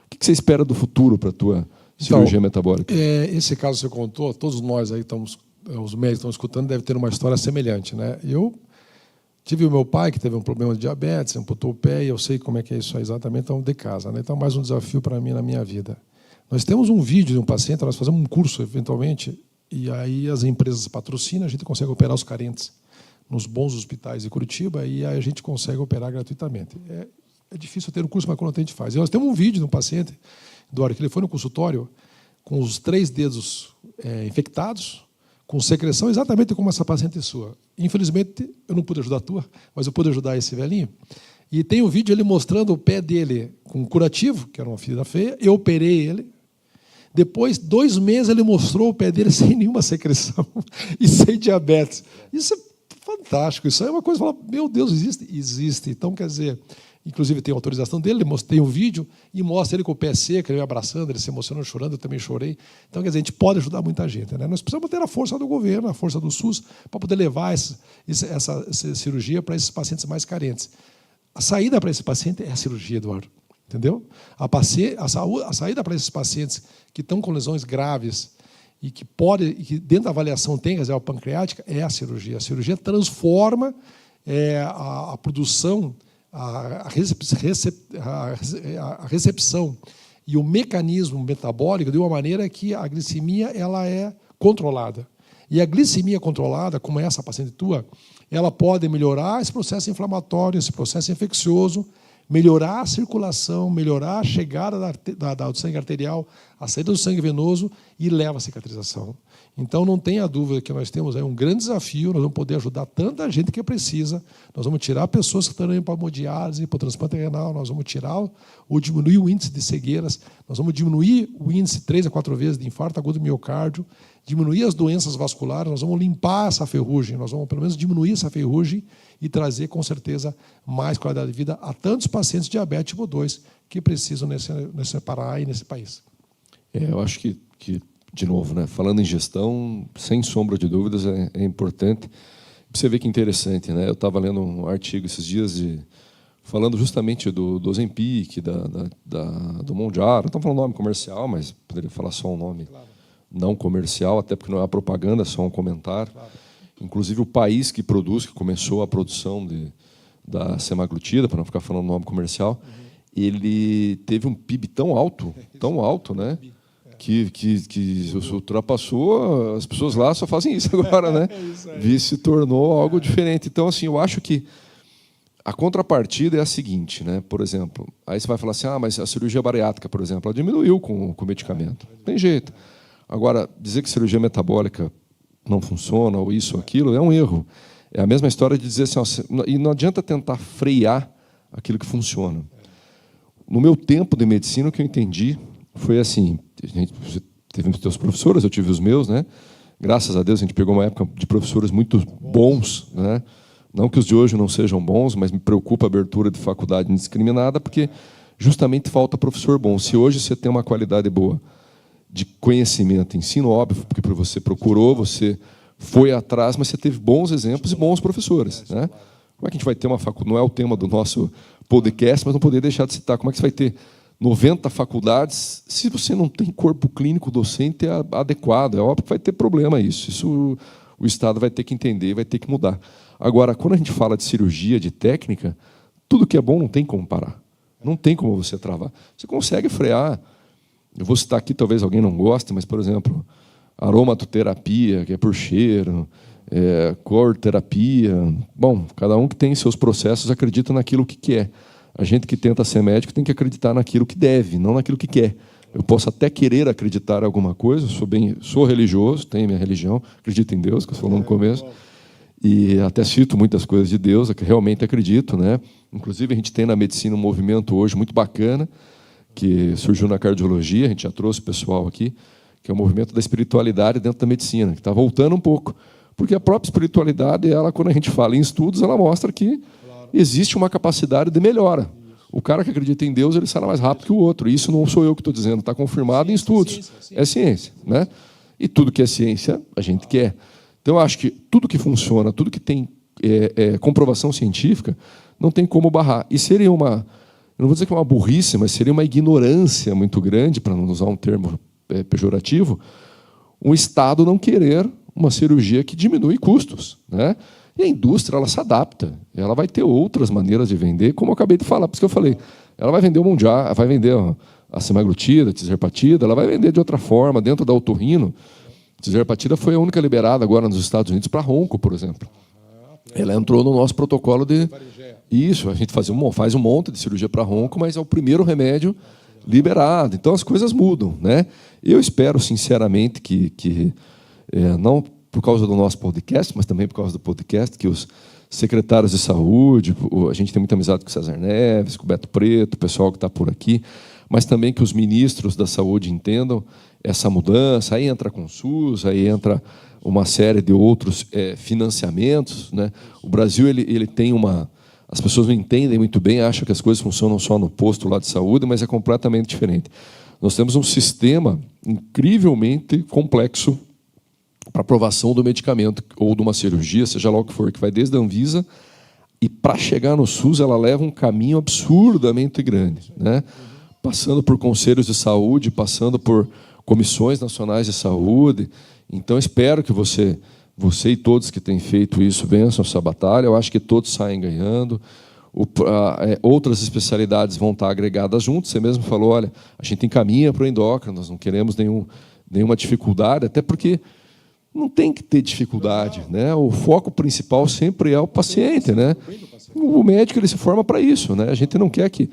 B: O que você espera do futuro para a tua cirurgia metabólica?
A: Esse caso que você contou, todos nós aí estamos, os médicos estão escutando, deve ter uma história semelhante, né? Eu tive o meu pai que teve um problema de diabetes, amputou o pé, e eu sei como é que é isso aí exatamente, então de casa, né? Então mais um desafio para mim na minha vida. Nós temos um vídeo de um paciente, nós fazemos um curso eventualmente, e aí as empresas patrocinam, a gente consegue operar os carentes nos bons hospitais de Curitiba, e aí a gente consegue operar gratuitamente. É difícil ter um curso, mas quando a gente faz. E nós temos um vídeo de um paciente, Eduardo, que ele foi no consultório com os 3 dedos infectados, com secreção, exatamente como essa paciente sua. Infelizmente, eu não pude ajudar a tua, mas eu pude ajudar esse velhinho. E tem um vídeo ele mostrando o pé dele com curativo, que era uma ferida feia, eu operei ele. Depois, 2 meses, ele mostrou o pé dele sem nenhuma secreção e sem diabetes. Isso é fantástico. Isso é uma coisa que fala, meu Deus, existe? Existe. Então, quer dizer, inclusive tem autorização dele, ele tem um vídeo e mostra ele com o pé seco, ele me abraçando, ele se emocionando, chorando, eu também chorei. Então, quer dizer, a gente pode ajudar muita gente, né? Nós precisamos ter a força do governo, a força do SUS, para poder levar essa cirurgia para esses pacientes mais carentes. A saída para esse paciente é a cirurgia, Eduardo. Entendeu? A saída para esses pacientes que estão com lesões graves e que dentro da avaliação tem reserva pancreática é a cirurgia. A cirurgia transforma a produção, a recepção e o mecanismo metabólico de uma maneira que a glicemia ela é controlada. E a glicemia controlada, como essa paciente tua, ela pode melhorar esse processo inflamatório, esse processo infeccioso, melhorar a circulação, melhorar a chegada do sangue arterial, a saída do sangue venoso e leva à cicatrização. Então, não tenha dúvida que nós temos aí um grande desafio, nós vamos poder ajudar tanta gente que precisa, nós vamos tirar pessoas que estão indo para a hemodiálise, para o transplante renal, nós vamos diminuir o índice de cegueiras, nós vamos diminuir o índice 3 a 4 vezes de infarto agudo do miocárdio, diminuir as doenças vasculares, nós vamos limpar essa ferrugem, nós vamos pelo menos diminuir essa ferrugem e trazer, com certeza, mais qualidade de vida a tantos pacientes de diabetes tipo 2 que precisam nesse Pará e nesse país.
B: Eu acho que, de novo, né, falando em gestão, sem sombra de dúvidas, é importante. Você vê que interessante, né? Eu estava lendo um artigo esses dias falando justamente do Ozempic, do Mounjaro. Não estou falando nome comercial, mas poderia falar só um nome não comercial, até porque não é uma propaganda, é só um comentário. Claro. Inclusive, o país que começou a produção da semaglutida, para não ficar falando nome comercial, ele teve um PIB tão alto, né? Que ultrapassou, as pessoas lá só fazem isso agora, né? Se tornou algo diferente. Então, assim, eu acho que a contrapartida é a seguinte, né? Por exemplo, aí você vai falar assim, mas a cirurgia bariátrica, por exemplo, ela diminuiu com o medicamento. Não tem jeito. Agora, dizer que cirurgia metabólica não funciona, ou isso ou aquilo, é um erro. É a mesma história de dizer assim, e não adianta tentar frear aquilo que funciona. No meu tempo de medicina, o que eu entendi foi assim, você teve os teus professores, eu tive os meus, né? Graças a Deus, a gente pegou uma época de professores muito bons, né? Não que os de hoje não sejam bons, mas me preocupa a abertura de faculdade indiscriminada, porque justamente falta professor bom. Se hoje você tem uma qualidade boa de conhecimento, ensino, óbvio, porque você procurou, você foi atrás, mas você teve bons exemplos e bons professores, né? Como é que a gente vai ter uma faculdade? Não é o tema do nosso podcast, mas não poderia deixar de citar. Como é que você vai ter 90 faculdades se você não tem corpo clínico docente adequado? É óbvio que vai ter problema isso. Isso o Estado vai ter que entender, vai ter que mudar. Agora, quando a gente fala de cirurgia, de técnica, tudo que é bom não tem como parar. Não tem como você travar. Você consegue frear. Eu vou citar aqui, talvez alguém não goste, mas, por exemplo, aromatoterapia, que é por cheiro, cor-terapia. Bom, cada um que tem seus processos acredita naquilo que quer. A gente que tenta ser médico tem que acreditar naquilo que deve, não naquilo que quer. Eu posso até querer acreditar em alguma coisa, sou religioso, tenho minha religião, acredito em Deus, que eu falei no começo, e até cito muitas coisas de Deus, que realmente acredito, né? Inclusive, a gente tem na medicina um movimento hoje muito bacana, que surgiu na cardiologia, a gente já trouxe o pessoal aqui, que é o movimento da espiritualidade dentro da medicina, que está voltando um pouco. Porque a própria espiritualidade, ela, quando a gente fala em estudos, ela mostra que existe uma capacidade de melhora. O cara que acredita em Deus, ele sai mais rápido que o outro. Isso não sou eu que estou dizendo, está confirmado em estudos. É ciência, né? E tudo que é ciência, a gente quer. Então, eu acho que tudo que funciona, tudo que tem comprovação científica, não tem como barrar. E seria eu não vou dizer que é uma burrice, mas seria uma ignorância muito grande, para não usar um termo pejorativo, o Estado não querer uma cirurgia que diminui custos, né? E a indústria, ela se adapta, ela vai ter outras maneiras de vender, como eu acabei de falar, por isso que eu falei, ela vai vender o Mundial, vai vender a semaglutida, a tirzepatida, ela vai vender de outra forma, dentro da otorrino. A tirzepatida foi a única liberada agora nos Estados Unidos para ronco, por exemplo. Ela entrou no nosso protocolo de... Isso, a gente faz um monte de cirurgia para ronco, mas é o primeiro remédio liberado. Então, as coisas mudam, né? Eu espero, sinceramente, que não por causa do nosso podcast, mas também por causa do podcast, que os secretários de saúde, a gente tem muita amizade com o César Neves, com o Beto Preto, o pessoal que está por aqui, mas também que os ministros da saúde entendam essa mudança. Aí entra com o SUS, aí entra uma série de outros financiamentos, né? O Brasil ele tem uma... As pessoas não entendem muito bem, acham que as coisas funcionam só no posto lá de saúde, mas é completamente diferente. Nós temos um sistema incrivelmente complexo para aprovação do medicamento ou de uma cirurgia, seja lá o que for, que vai desde a Anvisa, e para chegar no SUS ela leva um caminho absurdamente grande, né? Passando por conselhos de saúde, passando por comissões nacionais de saúde. Então, espero que você e todos que têm feito isso vençam essa batalha. Eu acho que todos saem ganhando. Outras especialidades vão estar agregadas junto. Você mesmo falou, olha, a gente encaminha para o endócrino, nós não queremos nenhuma dificuldade, até porque não tem que ter dificuldade, né? O foco principal sempre é o paciente, né? O médico ele se forma para isso, né? A gente não quer que...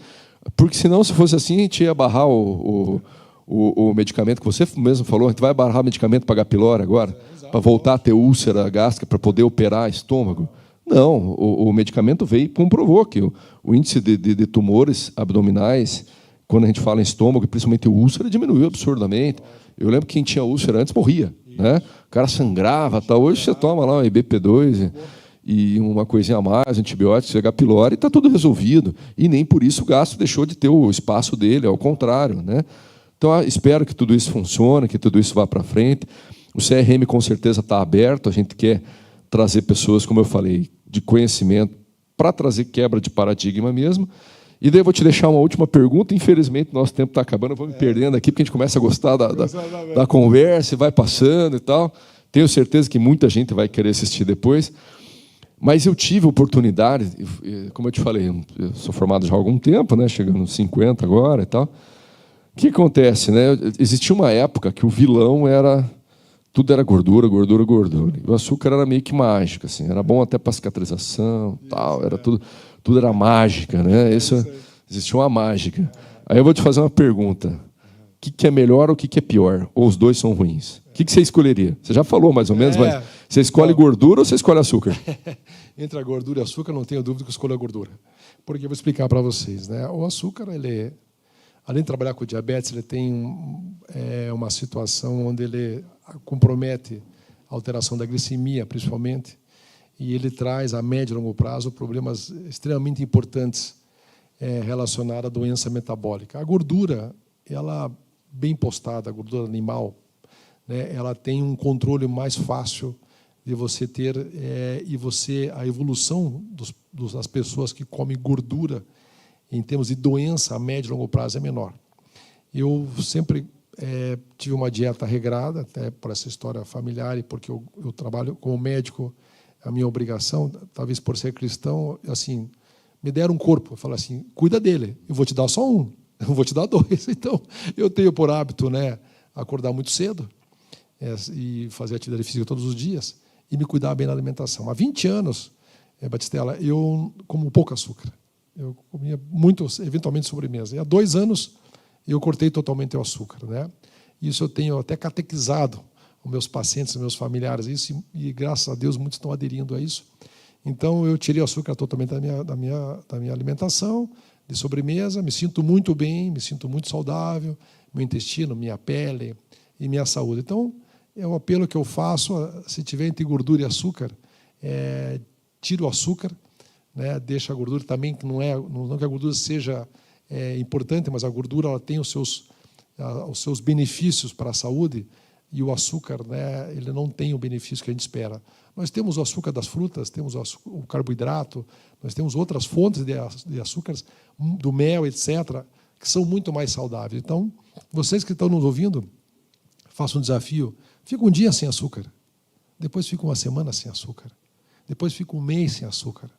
B: Porque, senão, se fosse assim, a gente ia barrar o medicamento que você mesmo falou, a gente vai barrar o medicamento para H. pylori agora, para voltar a ter úlcera gástrica, para poder operar estômago. Não, o medicamento veio e comprovou que o índice de tumores abdominais, quando a gente fala em estômago, principalmente úlcera, diminuiu absurdamente. Eu lembro que quem tinha úlcera antes morria, né? O cara sangrava, tal. Hoje você toma lá um IBP2 e uma coisinha a mais, antibióticos, H. pylori, e está tudo resolvido. E nem por isso o gastro deixou de ter o espaço dele, ao contrário, né? Então, espero que tudo isso funcione, que tudo isso vá para frente. O CRM, com certeza, está aberto. A gente quer trazer pessoas, como eu falei, de conhecimento, para trazer quebra de paradigma mesmo. E daí eu vou te deixar uma última pergunta. Infelizmente, nosso tempo está acabando. Eu vou me perdendo aqui, porque a gente começa a gostar da conversa e vai passando e tal. Tenho certeza que muita gente vai querer assistir depois. Mas eu tive oportunidade, como eu te falei, eu sou formado já há algum tempo, né? Chegando nos 50 agora e tal. O que acontece, né? Existia uma época que o vilão era... Tudo era gordura, gordura, gordura. E o açúcar era meio que mágico, assim. Era bom até para cicatrização, tal. Era tudo era mágica, né? Existia uma mágica. Aí eu vou te fazer uma pergunta. O que é melhor ou o que é pior? Ou os dois são ruins? O que você escolheria? Você já falou mais ou menos, mas você escolhe gordura ou você escolhe açúcar?
A: Entre a gordura e o açúcar, não tenho dúvida que eu escolho a gordura. Porque eu vou explicar para vocês, né? O açúcar, além de trabalhar com diabetes, ele tem uma situação onde ele compromete a alteração da glicemia, principalmente, e ele traz, a médio e longo prazo, problemas extremamente importantes relacionados à doença metabólica. A gordura, ela bem postada, a gordura animal, né, ela tem um controle mais fácil de você ter, a evolução das pessoas que comem gordura, em termos de doença, a médio e longo prazo é menor. Eu sempre tive uma dieta regrada, até por essa história familiar e porque eu trabalho como médico, a minha obrigação, talvez por ser cristão, assim, me deram um corpo. Eu falo assim, cuida dele, eu vou te dar só um, eu vou te dar dois. Então, eu tenho por hábito, né, acordar muito cedo e fazer atividade física todos os dias e me cuidar bem da alimentação. Há 20 anos, Batistella, eu como pouco açúcar. Eu comia muito, eventualmente, sobremesa. E há 2 anos eu cortei totalmente o açúcar, né? Isso eu tenho até catequizado os meus pacientes, os meus familiares, isso, e graças a Deus muitos estão aderindo a isso. Então eu tirei o açúcar totalmente da minha alimentação, de sobremesa, me sinto muito bem, me sinto muito saudável, meu intestino, minha pele e minha saúde. Então, é o apelo que eu faço, se tiver entre gordura e açúcar, tira o açúcar, né, deixa a gordura também, que não que a gordura seja importante, mas a gordura ela tem os seus benefícios para a saúde, e o açúcar, né, ele não tem o benefício que a gente espera. Nós temos o açúcar das frutas, temos o carboidrato, nós temos outras fontes de açúcares, do mel, etc., que são muito mais saudáveis. Então, vocês que estão nos ouvindo, façam um desafio. Fica um dia sem açúcar, depois fica uma semana sem açúcar, depois fica um mês sem açúcar.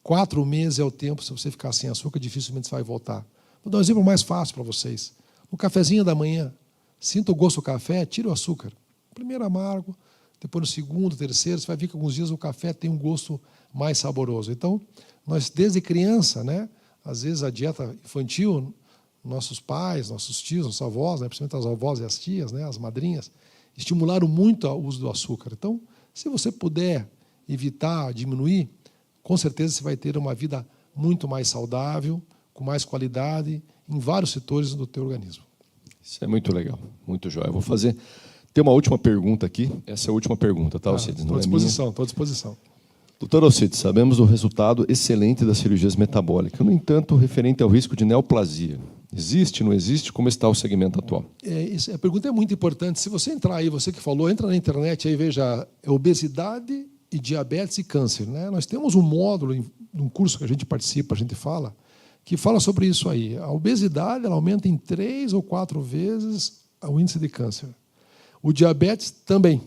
A: 4 meses é o tempo, se você ficar sem açúcar, dificilmente você vai voltar. Vou dar um exemplo mais fácil para vocês. No cafezinho da manhã, sinta o gosto do café, tira o açúcar. Primeiro amargo, depois no segundo, terceiro, você vai ver que alguns dias o café tem um gosto mais saboroso. Então, nós desde criança, né, às vezes a dieta infantil, nossos pais, nossos tios, nossos avós, né, principalmente as avós e as tias, né, as madrinhas, estimularam muito o uso do açúcar. Então, se você puder evitar, diminuir, com certeza você vai ter uma vida muito mais saudável, com mais qualidade, em vários setores do teu organismo.
B: Isso é muito legal, muito jóia. Eu vou fazer... Tem uma última pergunta aqui. Essa é a última pergunta, tá, Alcides?
A: Estou à disposição, estou à disposição.
B: Doutor Alcides, sabemos do resultado excelente das cirurgias metabólicas. No entanto, referente ao risco de neoplasia, existe, não existe? Como está o segmento atual?
A: A pergunta é muito importante. Se você entrar aí, você que falou, entra na internet aí, veja obesidade e diabetes e câncer, né? Nós temos um módulo, num curso que a gente participa, a gente fala, que fala sobre isso aí. A obesidade ela aumenta em 3 ou 4 vezes o índice de câncer. O diabetes também.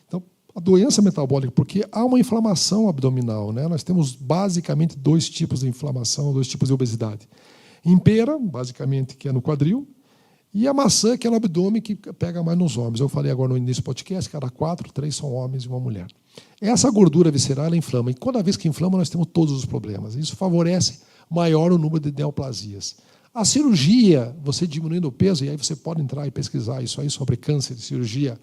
A: Então, a doença metabólica, porque há uma inflamação abdominal, né? Nós temos basicamente 2 tipos de inflamação, 2 tipos de obesidade. Impera, basicamente, que é no quadril, e a maçã, que é no abdômen, que pega mais nos homens. Eu falei agora no início do podcast, cada 4, 3 são homens e uma mulher. Essa gordura visceral ela inflama, e cada vez que inflama, nós temos todos os problemas. Isso favorece maior o número de neoplasias. A cirurgia, você diminuindo o peso, e aí você pode entrar e pesquisar isso aí sobre câncer, cirurgia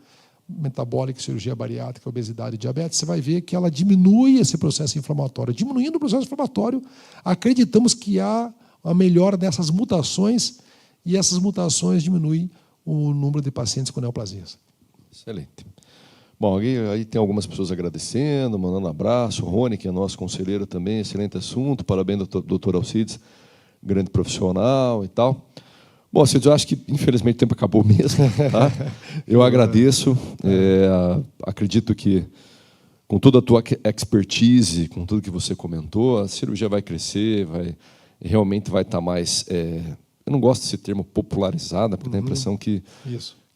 A: metabólica, cirurgia bariátrica, obesidade e diabetes, você vai ver que ela diminui esse processo inflamatório. Diminuindo o processo inflamatório, acreditamos que há a melhora dessas mutações, e essas mutações diminuem o número de pacientes com neoplasias.
B: Excelente. Bom, aí tem algumas pessoas agradecendo, mandando abraço. O Rony, que é nosso conselheiro também, excelente assunto. Parabéns, doutor Alcides, grande profissional e tal. Bom, Alcides, eu acho que, infelizmente, o tempo acabou mesmo. Tá? Eu agradeço. Acredito que, com toda a tua expertise, com tudo que você comentou, a cirurgia vai crescer, realmente vai estar mais... eu não gosto desse termo popularizada, porque dá a impressão que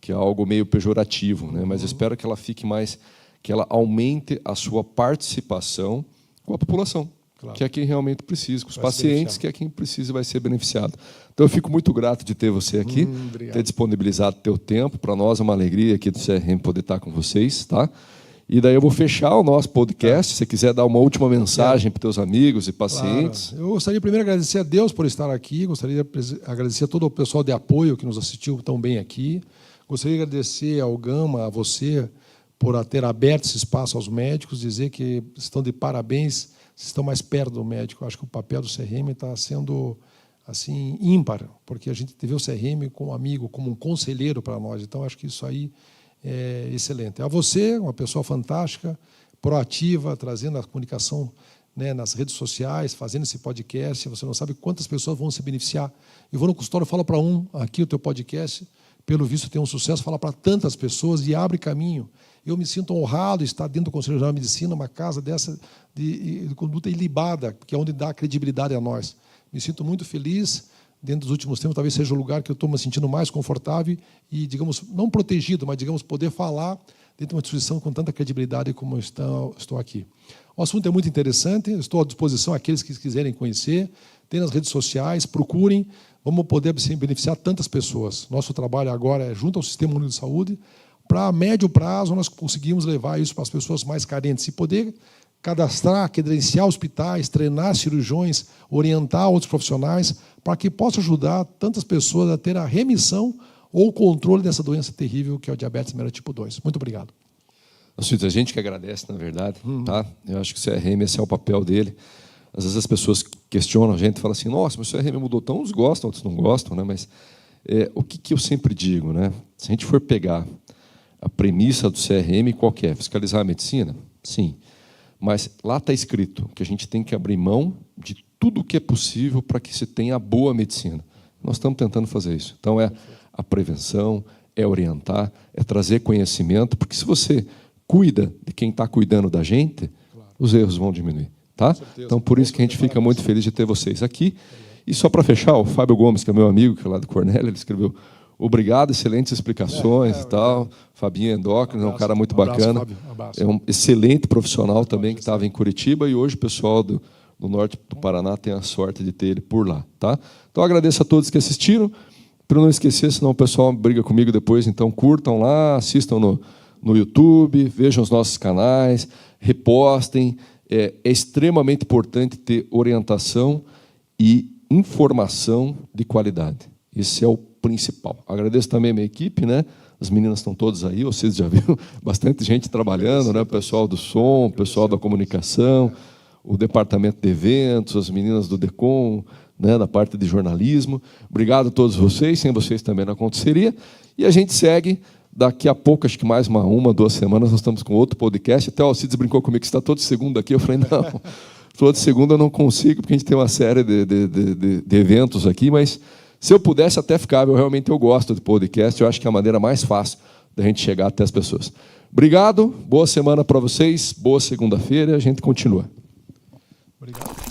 B: é algo meio pejorativo, né? Mas eu espero que ela fique mais, que ela aumente a sua participação com a população, claro, que é quem realmente precisa, com os pacientes, que é quem precisa e vai ser beneficiado. Então eu fico muito grato de ter você aqui, ter disponibilizado teu tempo. Para nós é uma alegria aqui do CRM poder estar com vocês, tá? E daí eu vou fechar o nosso podcast. Se você quiser dar uma última mensagem para os teus amigos e pacientes.
A: Claro. Eu gostaria primeiro de agradecer a Deus por estar aqui, gostaria de agradecer a todo o pessoal de apoio que nos assistiu tão bem aqui. Gostaria de agradecer ao Gama, a você, por ter aberto esse espaço aos médicos, dizer que estão de parabéns, estão mais perto do médico. Eu acho que o papel do CRM está sendo assim ímpar, porque a gente vê o CRM como um amigo, como um conselheiro para nós. Então, acho que isso aí é excelente. A você, uma pessoa fantástica, proativa, trazendo a comunicação, né, nas redes sociais, fazendo esse podcast. Você não sabe quantas pessoas vão se beneficiar. Eu vou no consultório, falo para aqui o teu podcast, pelo visto tem um sucesso, fala para tantas pessoas e abre caminho. Eu me sinto honrado de estar dentro do Conselho Geral de Medicina, uma casa dessa de conduta ilibada, que é onde dá credibilidade a nós. Me sinto muito feliz. Dentro dos últimos tempos, talvez seja o lugar que eu estou me sentindo mais confortável e, digamos, não protegido, mas, digamos, poder falar dentro de uma instituição com tanta credibilidade como eu estou aqui. O assunto é muito interessante, estou à disposição àqueles que quiserem conhecer, tem nas redes sociais, procurem, vamos poder beneficiar tantas pessoas. Nosso trabalho agora é junto ao Sistema Único de Saúde, para a médio prazo nós conseguimos levar isso para as pessoas mais carentes e poder cadastrar, credenciar hospitais, treinar cirurgiões, orientar outros profissionais, para que possa ajudar tantas pessoas a ter a remissão ou o controle dessa doença terrível que é o diabetes mellitus tipo 2. Muito obrigado.
B: A gente que agradece, na verdade. Tá? Eu acho que o CRM, esse é o papel dele. Às vezes as pessoas questionam a gente e falam assim, nossa, mas o CRM mudou tão, uns gostam, outros não gostam, né? Mas o que eu sempre digo, né? Se a gente for pegar a premissa do CRM, qual que é? Fiscalizar a medicina? Sim. Mas lá está escrito que a gente tem que abrir mão de tudo o que é possível para que se tenha a boa medicina. Nós estamos tentando fazer isso. Então, é a prevenção, é orientar, é trazer conhecimento, porque se você cuida de quem está cuidando da gente, os erros vão diminuir. Tá? Então, por isso que a gente fica muito feliz de ter vocês aqui. E só para fechar, o Fábio Gomes, que é meu amigo, que é lá do Cornélio, ele escreveu: obrigado, excelentes explicações e tal. Fabinho Endócrino é um cara muito bacana. É um excelente profissional também que estava em Curitiba e hoje o pessoal do norte do Paraná tem a sorte de ter ele por lá. Tá? Então, agradeço a todos que assistiram. Para não esquecer, senão o pessoal briga comigo depois, então curtam lá, assistam no YouTube, vejam os nossos canais, repostem. É extremamente importante ter orientação e informação de qualidade. Esse é o principal. Agradeço também a minha equipe, né? As meninas estão todas aí, vocês já viram bastante gente trabalhando, né? O pessoal do som, o pessoal da comunicação, o departamento de eventos, as meninas do DECOM, né? Da parte de jornalismo. Obrigado a todos vocês, sem vocês também não aconteceria. E a gente segue. Daqui a pouco, acho que mais uma, 2 semanas, nós estamos com outro podcast. Até o Alcides brincou comigo que está todo segundo aqui. Eu falei, não, todo segundo eu não consigo, porque a gente tem uma série de eventos aqui, mas se eu pudesse até ficar, realmente eu gosto de podcast, eu acho que é a maneira mais fácil da gente chegar até as pessoas. Obrigado, boa semana para vocês, boa segunda-feira e a gente continua.
A: Obrigado.